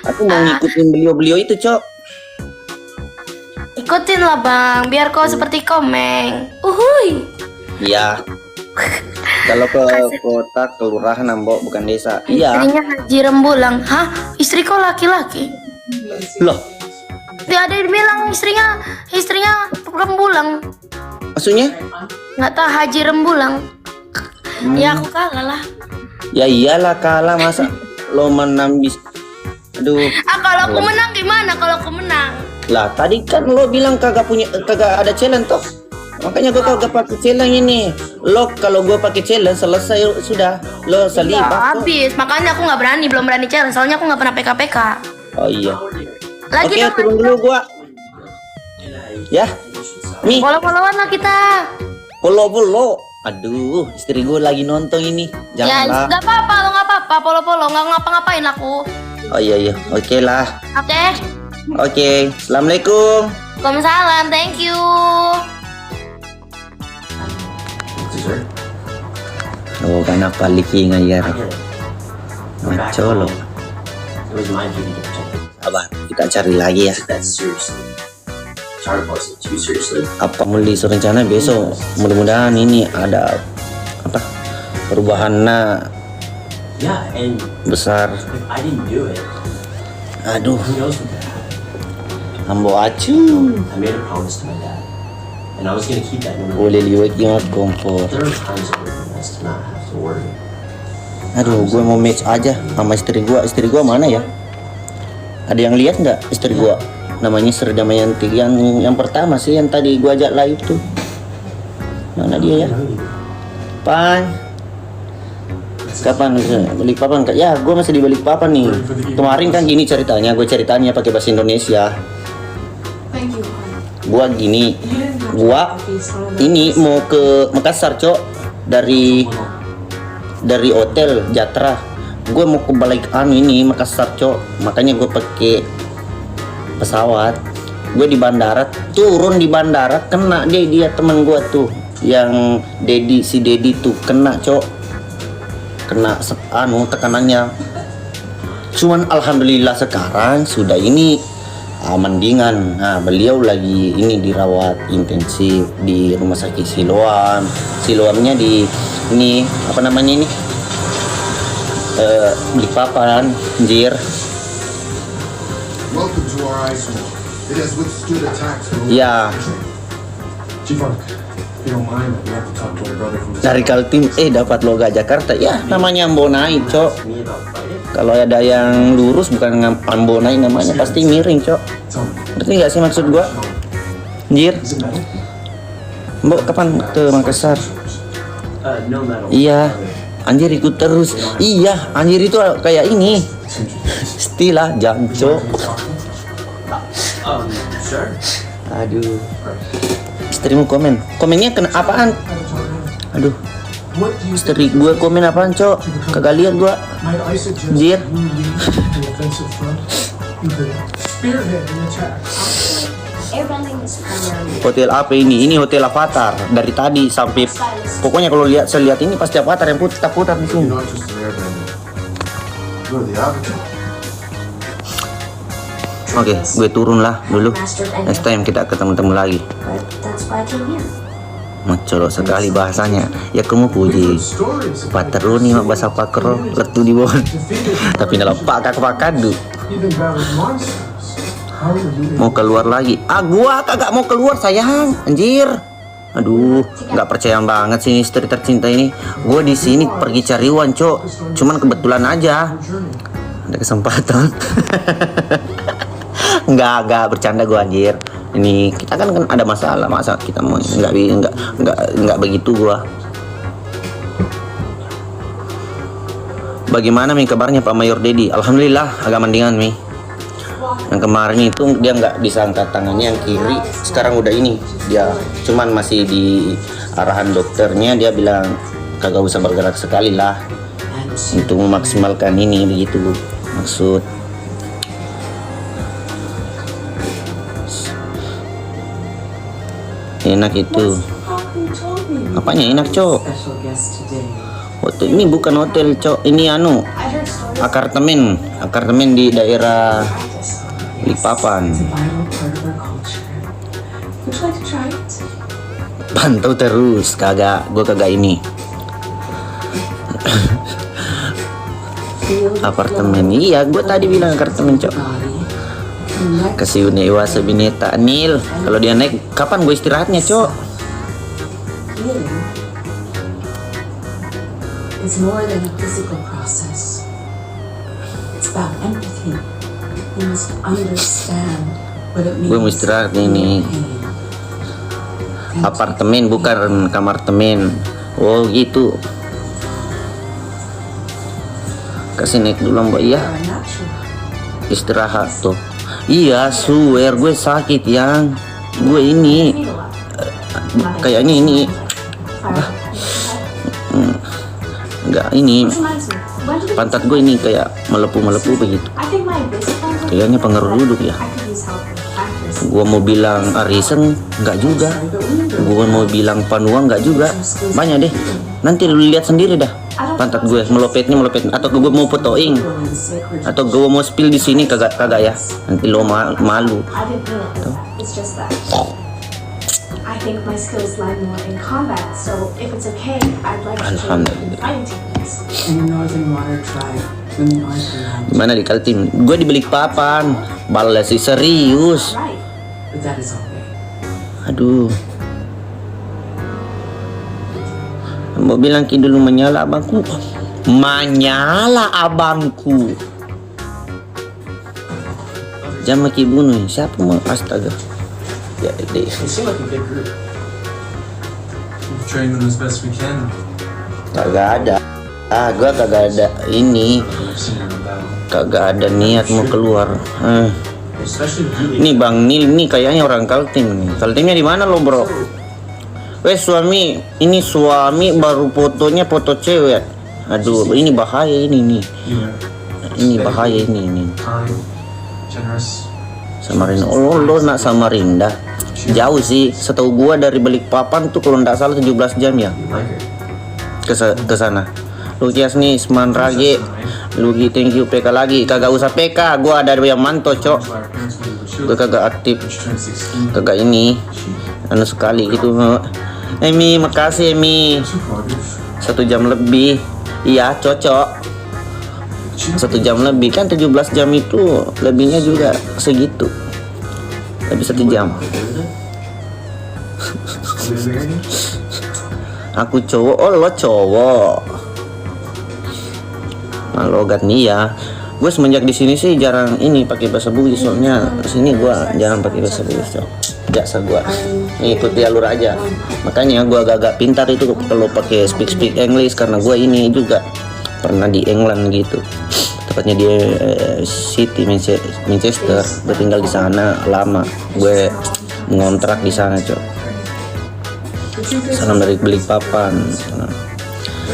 Aku mau ngikutin beliau itu, Cok. Ikutin lah Bang, biar kau seperti Komeng. Uhuy. Iya. Kalau ke kota, kelurahan, Mbok, bukan desa. Iya. Istrinya Haji Rembulang. Hah? Istri kau laki-laki? Loh, Dia ada yang bilang istrinya Rembulang. maksudnya? Nggak tahu Haji Rembulang. Ya aku kalah lah. Ya iyalah kalah, masa lo menang aduh. Kalau aku menang gimana kalau aku menang? Lah tadi kan lo bilang kagak ada challenge toh. Makanya gue kagak pakai challenge ini. Lo kalau gue pakai challenge selesai sudah. Lo Ya, selibah. habis. Makanya aku belum berani challenge. Soalnya aku nggak pernah PK. Oh iya. Lagi Oke, dong. turun dulu gua. Ya. Nih, Follow-followan lah kita. follow. Aduh, istri gue lagi nonton ini. Ya, Janganlah. nggak apa-apa, lo nggak apa-apa. Follow, nggak ngapa-ngapain aku. Oh iya. Oke lah. Oke. Oke. Assalamualaikum. Waalaikumsalam, thank you. Oh, kenapa liki ngayar? Maco lo. It was my duty to protect them. Sabar, kita cari lagi ya. That seriously. Charlie was it too seriously. Apa mulai rencana besok? Mudah-mudahan ini ada apa perubahan Yeah, and besar. if I didn't do it, Aduh, who knows what could happen. ambo acu. I made a promise to my dad, and I was gonna keep that no matter. Boleh liwat yang kompor. There are times it would be nice to not have to worry. Aduh, gue mau match aja sama istri gue. Istri gue mana ya? Ada yang lihat nggak istri gue? Namanya Sri Damayanti. Yang pertama sih, yang tadi gue ajak live tuh. Mana dia ya? Pan. Kapan Balikpapan? Ya, gue masih di Balikpapan nih. Kemarin kan gini ceritanya, gue ceritanya pakai bahasa Indonesia. Gua gini, gua ini mau ke Makassar, Cok, dari hotel Jatra. Gue mau ke balik ini Makassar, Cok. Makanya gue pakai pesawat. Gue di bandara, turun di bandara, kena dia teman gue tuh, yang si Dedi tuh kena, Cok. Kena tekanannya. Cuman alhamdulillah sekarang sudah ini mendingan. Nah, beliau lagi ini dirawat intensif di rumah sakit Siloam. Siloamnya di ini apa namanya ini? Balikpapan, anjir. Welcome to our ice wall. It has withstood attacks from Ya, Chief Ark, if you don't mind, I'd love to talk to our brother from the dari Kaltim dapat loga Jakarta. Ya, namanya Ambonai, Cok. Me about fighting? Kalau ada yang lurus bukan Ambonai namanya, pasti miring, Cok. Tell me, Ngerti nggak sih maksud gua? Anjir, is it metal? Mbok kapan ke Makassar? No metal. Iya, anjir ikut terus. Iya, anjir itu kayak ini. Stila Janco. Sure. Aduh. Istrimu komennya kena apaan? Aduh, What do you istri gue komen apaan, Cok? Kagak lihat gua. might I suggest Anjir. you lead the offensive front? You could spearhead an attack. Airbending is primarily Hotel apa ini? Ini hotel Avatar. Dari tadi sampai pokoknya kalau saya lihat ini pasti Avatar yang putar di sini. You're not just an airbender. You're the Avatar. Oke, gue turun lah dulu. Next time kita ketemu lagi. but that's why I came here. Mencolok sekali bahasanya. Ya kamu puji. Stories of Pateruni mak bahasa pakro letu di bawah. Tapi dalam pakak pakadu even battled monsters. How are you mau keluar lagi. Gua kagak mau keluar sayang. Anjir. Aduh, nggak percaya banget sih istri tercinta ini. Gua di sini pergi cari uang, Cok. Cuman kebetulan aja ada kesempatan. Enggak bercanda gua anjir. Ini kita kan ada masalah, masa kita mau enggak begitu gua. Bagaimana Mi kabarnya Pak Mayor Dedi? Alhamdulillah agak mendingan Mi. Yang kemarin itu dia nggak disangkat tangannya yang kiri, sekarang udah ini dia cuman masih di arahan dokternya, dia bilang kagak usah bergerak sekali lah untuk memaksimalkan ini begitu maksud. Enak itu. Apanya enak, Cok? Waktu ini bukan hotel, Cok. Ini apartemen di daerah Balikpapan. Pantau terus, gua kagak ini. Apartemen, iya, gua tadi bilang apartemen, Cok. Kasih Unewa Sabineta Nil. Kalau dia naik, kapan gue istirahatnya, Cok? It's more than a physical process. It's about empathy. You must understand what it means. Gue mau istirahat ini. Apartemen bukan kamar temen. Oh gitu. Kasih naik dulu Mbak. Iya. Istirahat tuh. Iya, swear gue sakit yang. Gue ini kayaknya ini enggak ini pantat gue ini kayak melepuh begitu. Kayaknya pengaruh duduk ya. Gue mau bilang arisan enggak juga. Gue mau bilang panuang enggak juga. Banyak deh. Nanti lu lihat sendiri dah. Pantat gue melopet atau gue mau fotoing atau gue mau spill di sini kagak ya. Nanti lo malu. It's just that I think my skills lie more in combat, so if it's okay, I'd like to join the fighting techniques. In the Northern Water Tribe, women aren't allowed. Gimana di Kaltim? Gue di Balikpapan. Balas sih serius. Right. But that is okay. Aduh. Mau bilang Ki dulu menyala abangku. Menyala abangku. Jangan Ki bunuh. Siapa mau astaga. Ya deh. You seem like a big group. We've trained them as best we can. Kagak ada. Gua kagak ada ini, kagak ada niat mau keluar. Nih Bang Nil nih kayaknya orang Kaltim nih. Kaltimnya di mana lo bro? Suami, ini suami baru fotonya foto cewek. Aduh, ini bahaya ini nih. Ini bahaya ini. Samarinda. Oh, lo nak Samarinda. Jauh sih. Setahu gua dari Balikpapan tuh kalau nggak salah 17 jam ya. Ke sana. Lukias nih Seman Rage. Luki thank you PK lagi. Kagak usah PK, gua ada yang manto, Cok. Gua kagak aktif. Kagak ini. Anu sekali gitu. Emi, makasih Emi. 1 jam lebih. Iya, cocok. 1 jam lebih kan 17 jam itu lebihnya juga segitu. Lebih 1 jam. Aku cowok, oh lo cowok. Logat nih ya. Gue semenjak di sini sih jarang ini pakai bahasa Bugis, soalnya sini gue jarang pakai bahasa Bugis, Cok. Biasa gue ngikuti alur aja. Makanya gue agak pintar itu kalau pakai speak English, karena gue ini juga pernah di England gitu. Tepatnya di City Manchester. Gue tinggal di sana lama. Gue ngontrak di sana, Cok. Salam dari Balikpapan.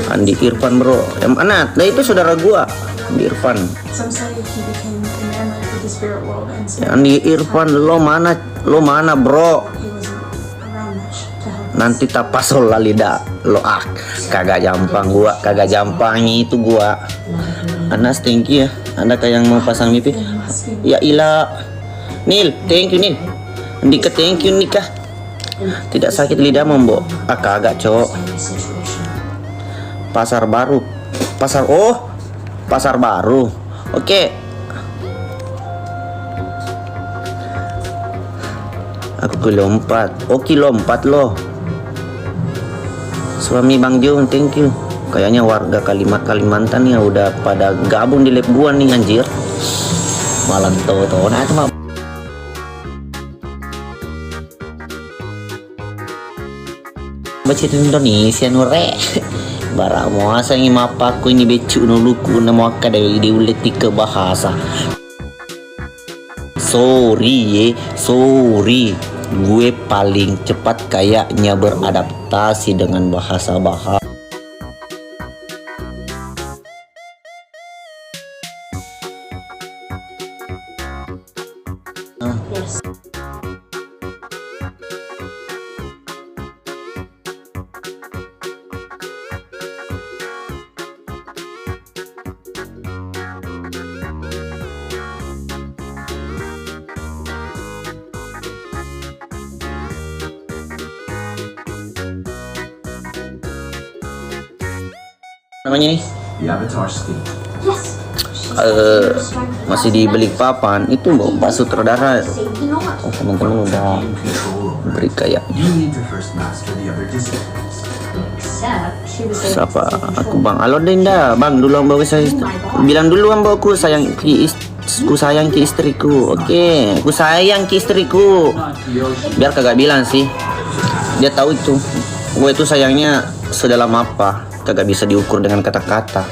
Andi Irfan bro, yang mana? Nah itu saudara gua, Andi Irfan. Some say he became enamored with the spirit world and so Andi Irfan, lo mana bro? he wasn't around much to help. Nanti tapasol lalida lo kagak jampang gua, kagak jampang itu gua. Anas thank you ya, ada kayak yang mau pasang mimpi. Ya ilah, Nil thank you Nil. Andika thank you Nika. Tidak sakit lidah mbok? Kagak Cok. Pasar baru, pasar baru. Oke. Aku kilo 4. Oh kilo 4 loh. Suami Bang Jun, thank you. Kayaknya warga Kalimantan ya udah pada gabung di live gua nih anjir. Malam toto nah itu mah. Baca Indonesia nure. Bara muasa ngi mapaku ini becu nuluku nama kada diuleti ke bahasa. Sorry gue paling cepat kayaknya beradaptasi dengan bahasa-bahasa. Yes. Namanya nih The Avatar State. Yes. masih di Balikpapan itu Pak Sutradara. Oh teman-teman udah beri kayak You need to first master the other disciplines. siapa aku Bang halo Dinda Bang dulu bawa saya bilang dulu bawa aku sayang ku sayang ki istriku. Oke, ku sayang ki istriku biar kagak bilang sih, dia tahu itu gue itu sayangnya sedalam apa, kagak bisa diukur dengan kata-kata.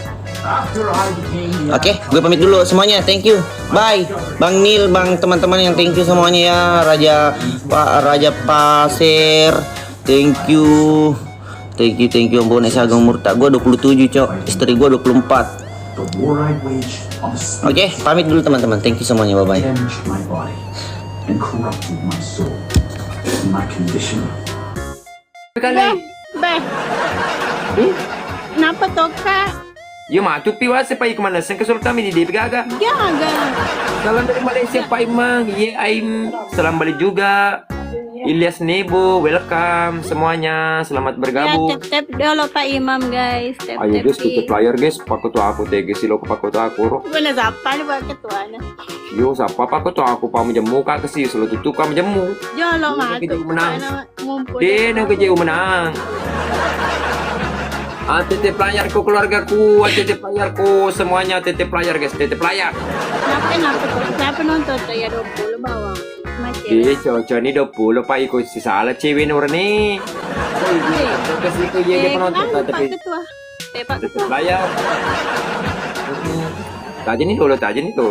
Oke, gue pamit dulu semuanya. Thank you. Bye. Bang Nil, Bang teman-teman yang thank you semuanya ya. Raja Pasir. Thank you. Thank you Ampun Ageng Murta. Gue 27, Cok. Istri gue 24. Oke, pamit dulu teman-teman. Thank you semuanya. Bye-bye. Damaged my body and corrupted my soul. My condition. Kenapa toh kak? Yo mah tu piwa se pai kemana sen kesultan ini di gaga. Gaga. Salam dari Malaysia Pak Imang. Ye Aim. Salam balik juga. Ilyas Nebo, welcome semuanya. Selamat Ya bergabung. tap dulu Pak Imam guys. Ayo guys, tutup layar guys. Pakai tuh aku tege silo pakai tuh aku roh. Mana siapa nih Pak Ketuanya? Yo siapa pakai tuh aku pam jemu kak kesi selo tutup kamu jemu. Jolo Kita ngatu. menang. Ngumpul. Dia kejauh menang. Titip layarku keluargaku, titip layarku semuanya titip layar guys, titip layar. Kenapa nonton tuh ya 20 bawang? Iya cocok nih 20 Pak ikut si salah cewek orang nih. Kasih ke dia penonton Kenapa tapi Pak Ketua? Tepak Tetap layar. Tajin itu loh, tajin itu.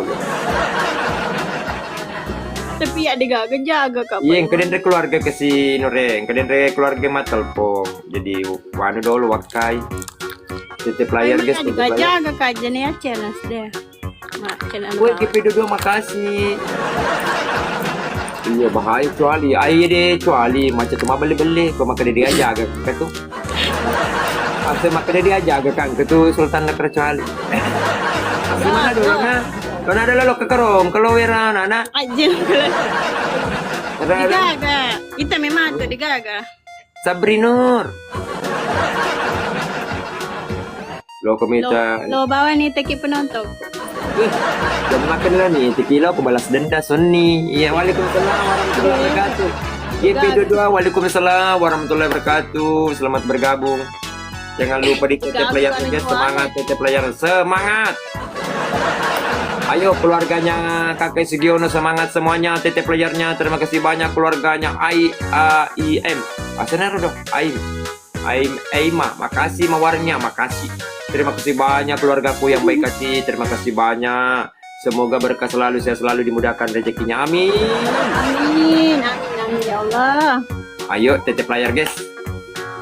tapi ya digaga-jaga kak. Iya, yang kalian keluarga ke si Noreng, kalian keluarga matelpo. Jadi wanu dulu wakai. Tetap layar guys, tetap layar. Digaga-jaga kak nih ya challenge deh. Woi, KP dua makasih. Iya bahaya kecuali, ayo deh kecuali macam cuma beli-beli, kau makan dia jaga kan tuh. Asal makan dia jaga kan, itu Sultan nak kecuali. Asal mana dulu na? Kau ada lalu ke kerong, kalau wira nana. Aja digaga. Kita memang tuh digaga. Sabrinur. Lo komita. Lo bawa nih teki penonton. Dan makan lah nih, tequila aku balas denda Sony. Iya, waalaikumsalam warahmatullahi wabarakatuh. YP22, waalaikumsalam warahmatullahi wabarakatuh. Selamat bergabung. Jangan lupa di tetep layar saja, semangat tetep layar, semangat. Ayo keluarganya Kakek Sugiono semangat semuanya, tetep layarnya. Terima kasih banyak keluarganya IAIM. Asalnya dong, Aima, makasih mawarnya, makasih. Terima kasih banyak keluargaku yang baik hati. Terima kasih banyak. Semoga berkah selalu, saya selalu dimudahkan rezekinya. Amin. Amin, amin, amin ya Allah. Ayo tetep layar guys.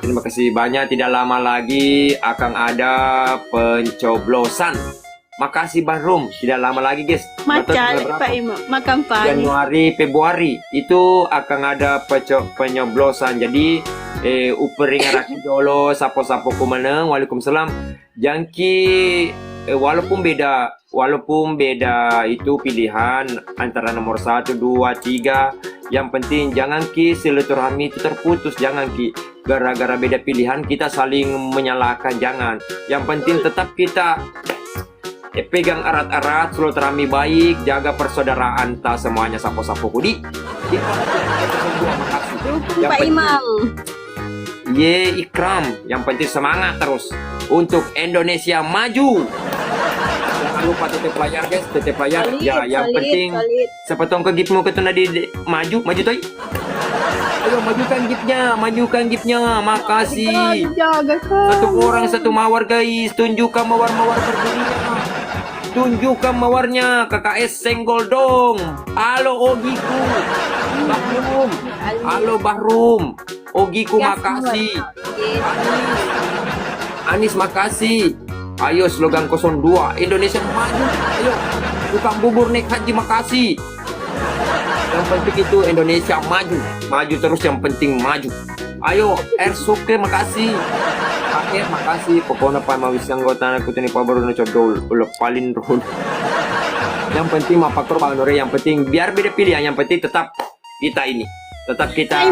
Terima kasih banyak. Tidak lama lagi akan ada pencoblosan. Makasih Bahrum. Tidak lama lagi guys. Macam Pak Imam, makan pani. Januari, Februari itu akan ada penyoblosan. Jadi upering raki dulu sapo-sapo kumaneng. Waalaikumsalam. Jangki walaupun beda itu pilihan antara nomor 1, 2, 3. Yang penting jangan ki silaturahmi itu terputus, jangan ki gara-gara beda pilihan kita saling menyalahkan, jangan. Yang penting tetap kita pegang erat-erat, silaturahmi baik, jaga persaudaraan ta semuanya sapo-sapo kudi. Dukung Pak Imam. Ye Ikram, yang penting semangat terus untuk Indonesia maju. Jangan lupa tetep layar guys, tetep layar. Ya, yang penting sepotong ke gipmu ketuna di maju toy. Ayo majukan gipnya, makasih. Satu orang satu mawar guys, tunjukkan mawar-mawar berdirinya. Tunjukkan mawarnya, KKS senggol dong. Halo Ogiku, Bahrum. Halo Bahrum. Ogiku makasih. Anis makasih. Ayo slogan 02 Indonesia maju. Ayo tukang bubur naik haji makasih. Yang penting itu Indonesia maju. Maju terus, yang penting maju. Ayo Ersuke makasih. Akhir makasih. Pokoknya Pak Mawis anggota aku tini Pak Baru codol ulah palin run. Yang penting mapakor Bang Nore, yang penting biar beda pilihan, yang penting tetap kita ini. Tetap kita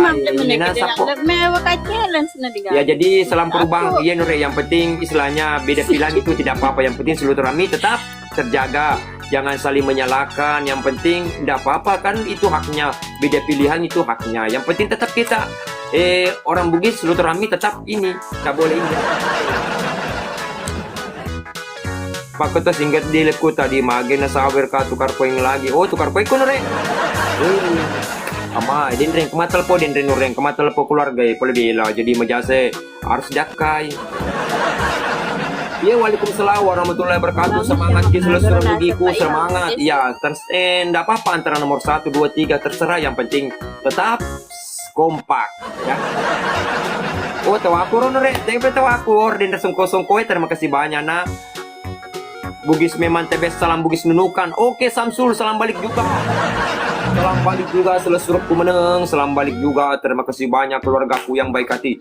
ya, jadi salam perubahan iya Nure, yang penting istilahnya beda pilihan itu tidak apa-apa, yang penting silaturahmi tetap terjaga, jangan saling menyalahkan, yang penting tidak apa-apa kan, itu haknya, beda pilihan itu haknya, yang penting tetap kita orang Bugis silaturahmi tetap ini, nggak boleh ini. Pak Kota singkat dilekku tadi magena sawer ka tukar koin lagi, oh tukar koin ko Nure. Ama din rin kematal po din rin rin kematal po keluarga pala bila jadi majase harus dakai. Ya waalaikumsalam warahmatullahi wabarakatuh. Semangat ki seluruh bagiku, semangat. Ya enggak apa-apa antara nomor 1, 2, 3 terserah, yang penting tetap kompak ya. Oh tawakur ron re, tempe tawakur din sungko-sungko, terima kasih banyak nak. Bugis memang tebes, salam Bugis nunukan. Oke Samsul, salam balik juga. Salam balik juga selesurupku meneng. Salam balik juga. Terima kasih banyak keluargaku yang baik hati.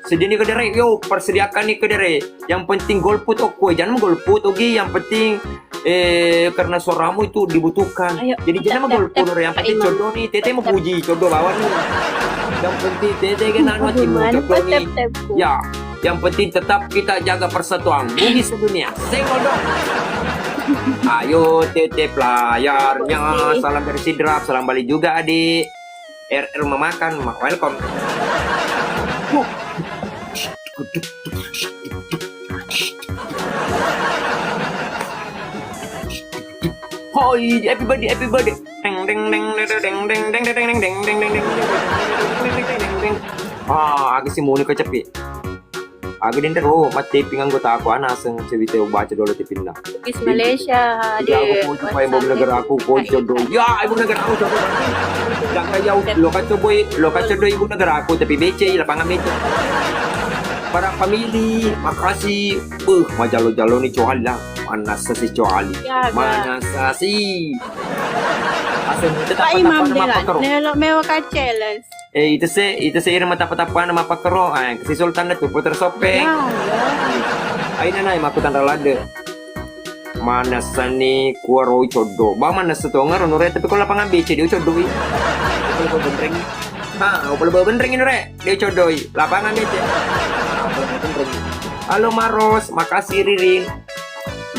Sedini kedere, yo persediakan nih kedere. Yang penting golput oke, jangan golput oke. Yang penting karena suaramu itu dibutuhkan. Ayo, jadi jangan golput. Yang penting contoh nih, Tete mau puji contoh bawah nih. Yang penting Tete kan anu contoh nih. Ya, yang penting tetap kita jaga persatuan Bugis sedunia. Senggol dong. Ayo tetep layarnya. Salam dari Sidrap, salam balik juga adik. RR memakan, welcome. Hoi, everybody. Deng deng deng deng deng deng deng deng deng deng deng deng deng. Ah, agak si muni kecepit. Aku din ro, matiping anggota aku anaseng cerita baca dulu tipin na. Is Malaysia. Dia aku po pa ibu negara aku ko jodoh. Ya, ibu negara aku jodoh. Jangan kayak lo kacodoy ibu negara aku tapi BC lapangan BC. Para family, makasih. Majalo-jalo ni Coali lah. Mana si Coali? Mana si? Asal kita Pak Imam nama dia pakero. nelok mewah challenge. Itu se irma tapa-tapa nama pakero. Si Sultan itu puter sopeng. Aina na makutan ralade. Mana sani kuaro codo. Ba mana setongar nure tapi kalau lapangan BC dia codoi. Kalau benereng. Kalau benereng ini re dia codoi. Lapangan BC. Halo Maros, makasih Ririn.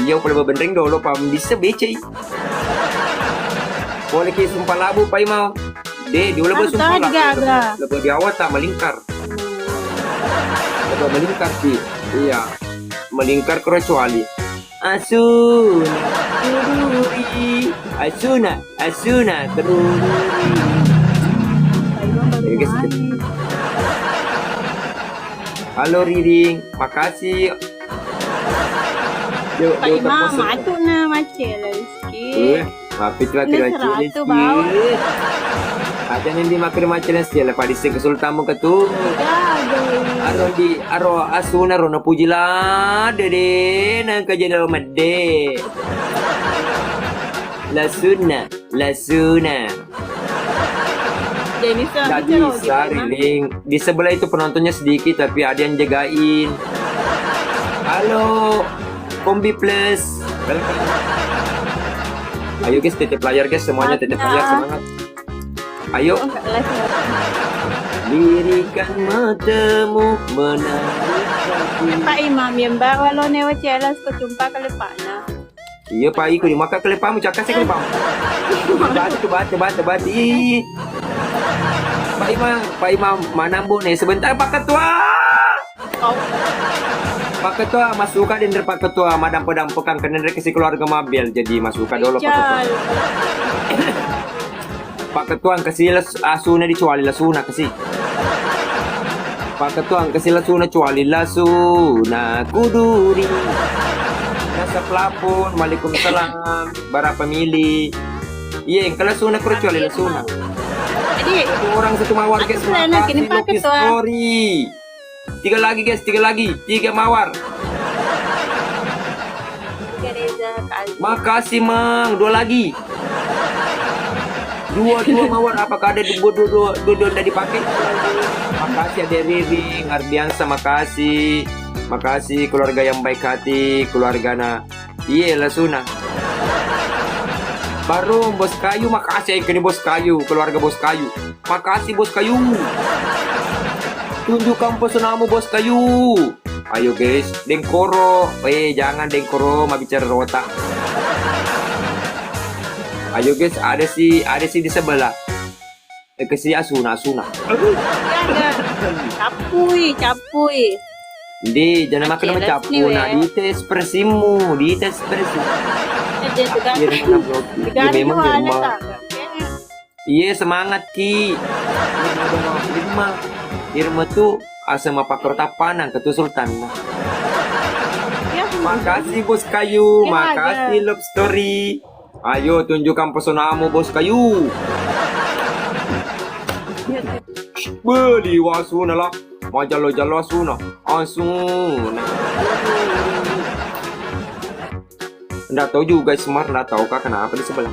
Iya kalau benereng dulu pam bisa BC. Boleh ke sumpah labu Pak Imam. Dia ulah bersumpah labu. Lebih di awal tak melingkar. Lebih melingkar sih. Iya. Melingkar kecuali. Asuna teruri. Asuna teruri. Halo Riring, makasih. Pak Imam, matuk na challenge sikit. Mapitlah Ini kira-kira 100 bau. Ada yang di makan macam dia lepas di kesultamu ketu. Aro asuna rono pujila dede nang kejadian mede. Lasuna. Jadi Riling. Di sebelah itu penontonnya sedikit tapi ada yang jagain. Halo, Kombi Plus. Welcome. Ayo guys, titip layar guys, semuanya titip layar, semangat. Ayo. Lirikan matamu menarik. Pak Imam yang bawa lo newa challenge ko jumpa kali Pak na. Iya Pak Iko di maka kelepamu, cakap saya kelepamu. Batu. Pak Imam, mana bu nih? Sebentar Pak Ketua. Pak Ketua masukkan dender Pak Ketua madam pedang pekan kena kasih keluarga Mabel jadi masukkan dulu Pak Ketua. Pak Ketua kasih asuna dicuali lasuna kasih. Pak Ketua kasih lasuna cuali lasuna kuduri. Nasa plafon, Waalaikumsalam, bara pemilih. Iya, yang kelasuna kecuali lasuna. Jadi orang satu mawar guys, makasih Lukis Story. Tiga lagi guys, tiga mawar. Makasih Mang, dua lagi. Dua mawar, apakah ada dua udah dipakai? Makasih ada Riring, Ardiansa, makasih. Makasih keluarga yang baik hati, keluarga iya lasuna. Baru Bos Kayu, makasih ini Bos Kayu, keluarga Bos Kayu. Makasih Bos Kayu. Tunjukkan pesonamu Bos Kayu. Ayo guys, Dengkoro. Jangan Dengkoro, mau bicara rotak. Ayo guys, ada sih di sebelah. Kasih Asuna. Capui. Di, jangan makan sama capu. Nah, di tes ekspresimu. Memang iya semangat Ki. Irma tuh sama pakar tapanan ketu Sultan. Makasih Bos Kayu, makasih Love Story. Ayo tunjukkan pesonamu Bos Kayu. Beli wasuna lah. Majalo asuna. Nggak tahu juga Smart, nggak tahu kah kenapa di sebelah.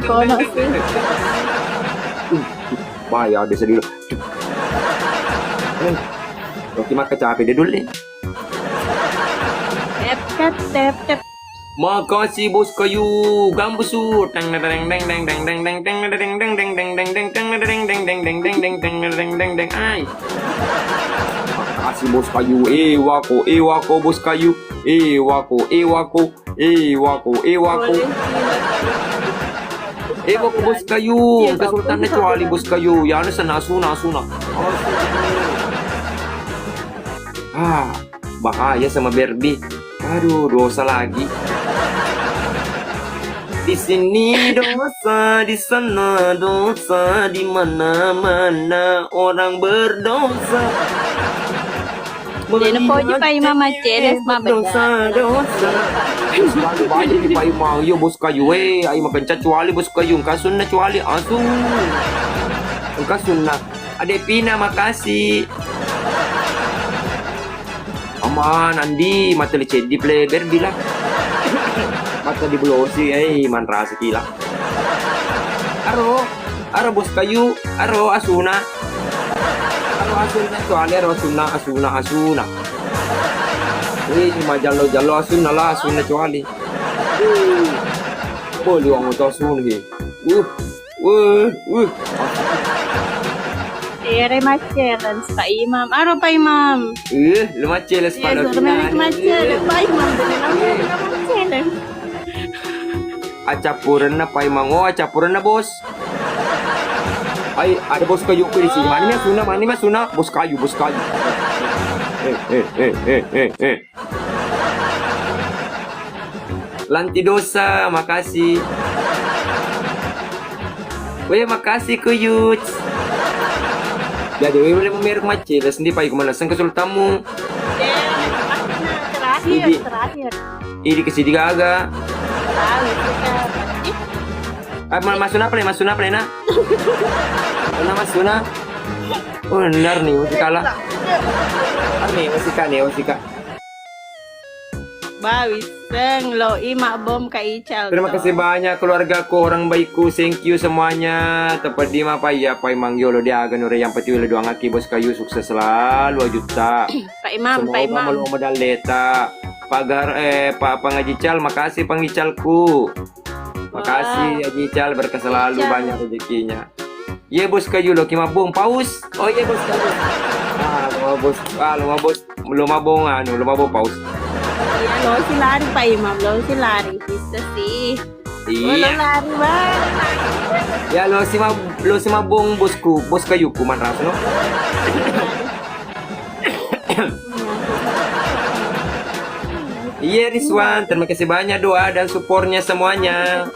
Kono sih. Bahaya desa dulu. Oke mak kecape dia dulu nih. Tep. Makasih Bos Kayu, Gambusu. Ay. Makasih Bos Kayu, Ewako Bos Kayu, Ewako Bos Kayu, Kesultan kecuali Bos Kayu, ya sana asuna. Bahaya sama Barbie. Aduh, dosa lagi. Di sini dosa, di sana dosa, di mana-mana orang berdosa. Dia na po di pa yung mama Cheles, Dosa, dosa. Selalu banyak di Pak Imam. Yo bos kayu, ay makan cuali bos kayu. Kasun na cuali, asun. Kasun na. Ade Pina, makasih. Aman, Andi, mata lecet di pleber bilang. Mata di belosi, man rasa kila. Aro bos kayu, aro asuna. Aro asuna cuali, aro asuna. Cuma jalo asuna lah, asuna cuali. Boleh orang tu asuna ni. Ere mas challenge pa imam. Aro pa imam. Lemas celes Yes, pada mas challenge pa imam. Dali na mas challenge. Acapuran na Pak Imam. Oh, acapuran na bos. Ay, ada bos kayu di sini. Mana mas Suna? Bos kayu. Lantidosa, makasih. Weh, makasih kuyut. Jadi, boleh memerek macet. Sendiri Pak kemana? Sang kesultamu. Terakhir. Ini kesini gaga. Tahu kita. Mas Suna plena. Mana Mas Suna? Oh, benar nih, masih kalah. Masih kak. Bawis seng lo ima bom ka ical. Terima kasih banyak keluargaku, orang baikku, thank you semuanya. Tepat di apa ya Pak Imam Yolo dia agan ore yang peti doang aki bos kayu sukses selalu juta. Pak Imam. Mau modal leta. Pak Pangajical, makasih Pangicalku. Makasih Ajical, berkah selalu banyak rezekinya. Ye bos kayu lo kima bom paus. Oh ye bos kayu. Lo mabong paus. Iya lo si lari Pak Imam, lo si lari bisa sih. Lo Iya. lari banget. Ya lo si mabong bosku, bos kayuku man ras no. Iya Rizwan, terima kasih banyak doa dan supportnya semuanya.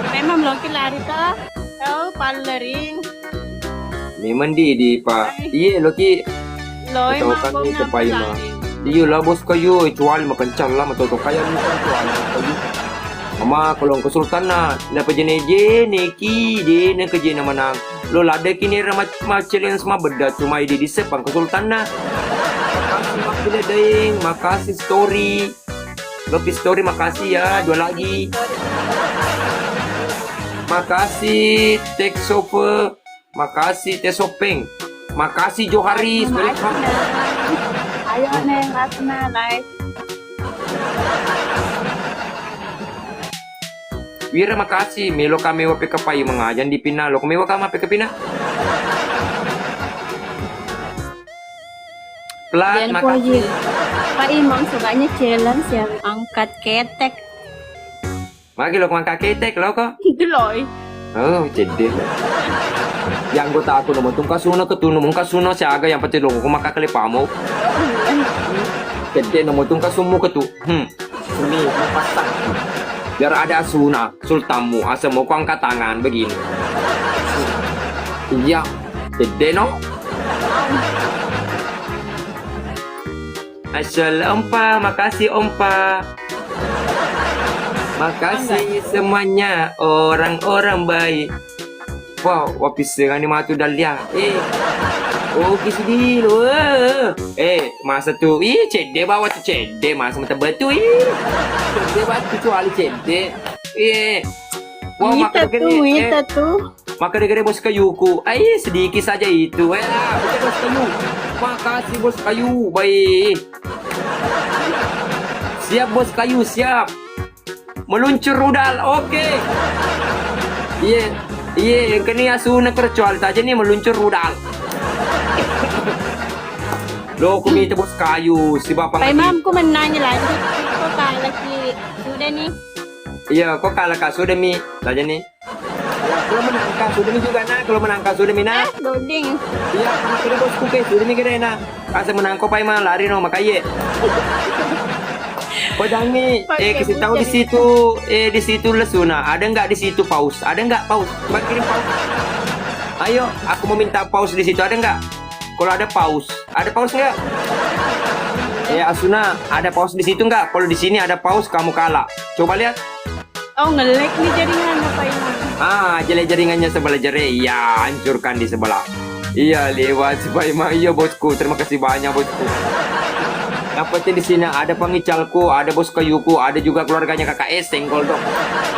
Pak Imam lo ki lari ta. Oh, palering. Memang di Pak. Iya lo ki. Lo Tahu ima kan bom ni na Pak Imam. palering. Iya lah bos kayu, cuali makan cal lah, matoto kaya ni cuali kayu. Mama kalau ke sultan na, dapat jene ki, jene ke jene menang. Lo lada kini ramat challenge ma bedat cuma ide di sepang ke sultan na. Makasih makasih daing, makasih story. Lebih story makasih ya, dua lagi. Makasih take sofa, makasih teh sopeng, makasih Johari. Ayo neng Ratna like. Wira makasih, melo kami wape kapai mengajan di Pina. Lo kami wakama pe ke Pina. Plat, Dan makasih. Pak Imam sukanya challenge yang angkat ketek. Magi lo kemang kaketek lo kok. Itu loh. Oh, jadi. Yang gue takut nomor tungkasuna ketunu mungkasuna si aga yang pati lo kumaka kalepamo. Jadi nomor tungkasumu ketu. Sini masak. Biar ada asuna, sultamu, asal mau angkat tangan begini. Iya, jadi no. Asal ompa, makasih ompa. Makasih semuanya orang-orang baik. Wow, wapis dengan matu dalia. Oh, kisih dulu. Masa tu, cede bawa tu cede, masa mata batu. Cede batu cuali cede. Wow, Ita tuh. Maka dengar bos kayuku. Sedikit saja itu. Bos kayu. Makasih bos kayu, baik. Siap bos kayu, siap. Meluncur rudal, oke. Iya, yang kini asuna kercual saja nih meluncur rudal. Lo kumita bos kayu, si bapak Pak Imam ku menanya lanjut. Kok kalah ki sudah nih? Iya, kok kalah kak sudah mi saja nih. Ya, kalau menang kak sudah mi juga nak, kalau menang kak sudah mi nak. Loading. Iya, sama kira bosku ke sudah mi kira nak. Kasih menang kok Pak Imam lari no makanya. Podangi, kasih tahu di situ Lesuna. Ada nggak di situ paus? Ada nggak paus? Mbak kirim paus. Ayo, aku mau minta paus di situ. Ada nggak? Kalau ada paus nggak? Ya Asuna, ada paus di situ nggak? Kalau di sini ada paus, kamu kalah. Coba lihat. Oh, nge-lag nih jaringan apa ini? Jelek jaringannya sebelah jari. Ya, hancurkan di sebelah. Iya, lewat supaya iya bosku. Terima kasih banyak bosku. Dapatnya di sini ada pengicalku, ada bos kayuku, ada juga keluarganya kakak Eseng dong.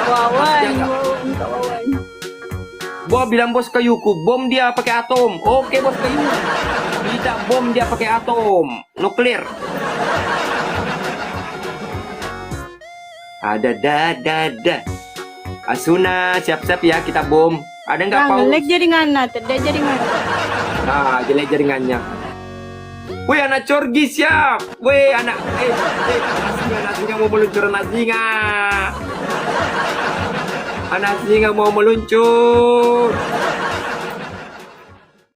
Wawan. Gua bilang bos kayuku, bom dia pakai atom. Oke bos kayu. Tidak bom dia pakai atom, nuklir. Ada. Asuna, siap-siap ya kita bom. Ada nggak paus? Nge-lag jaringan, tidak jaringan. Jelek jaringannya. Wih anak corgi siap. Wih anak anak singa mau meluncur anak singa mau meluncur.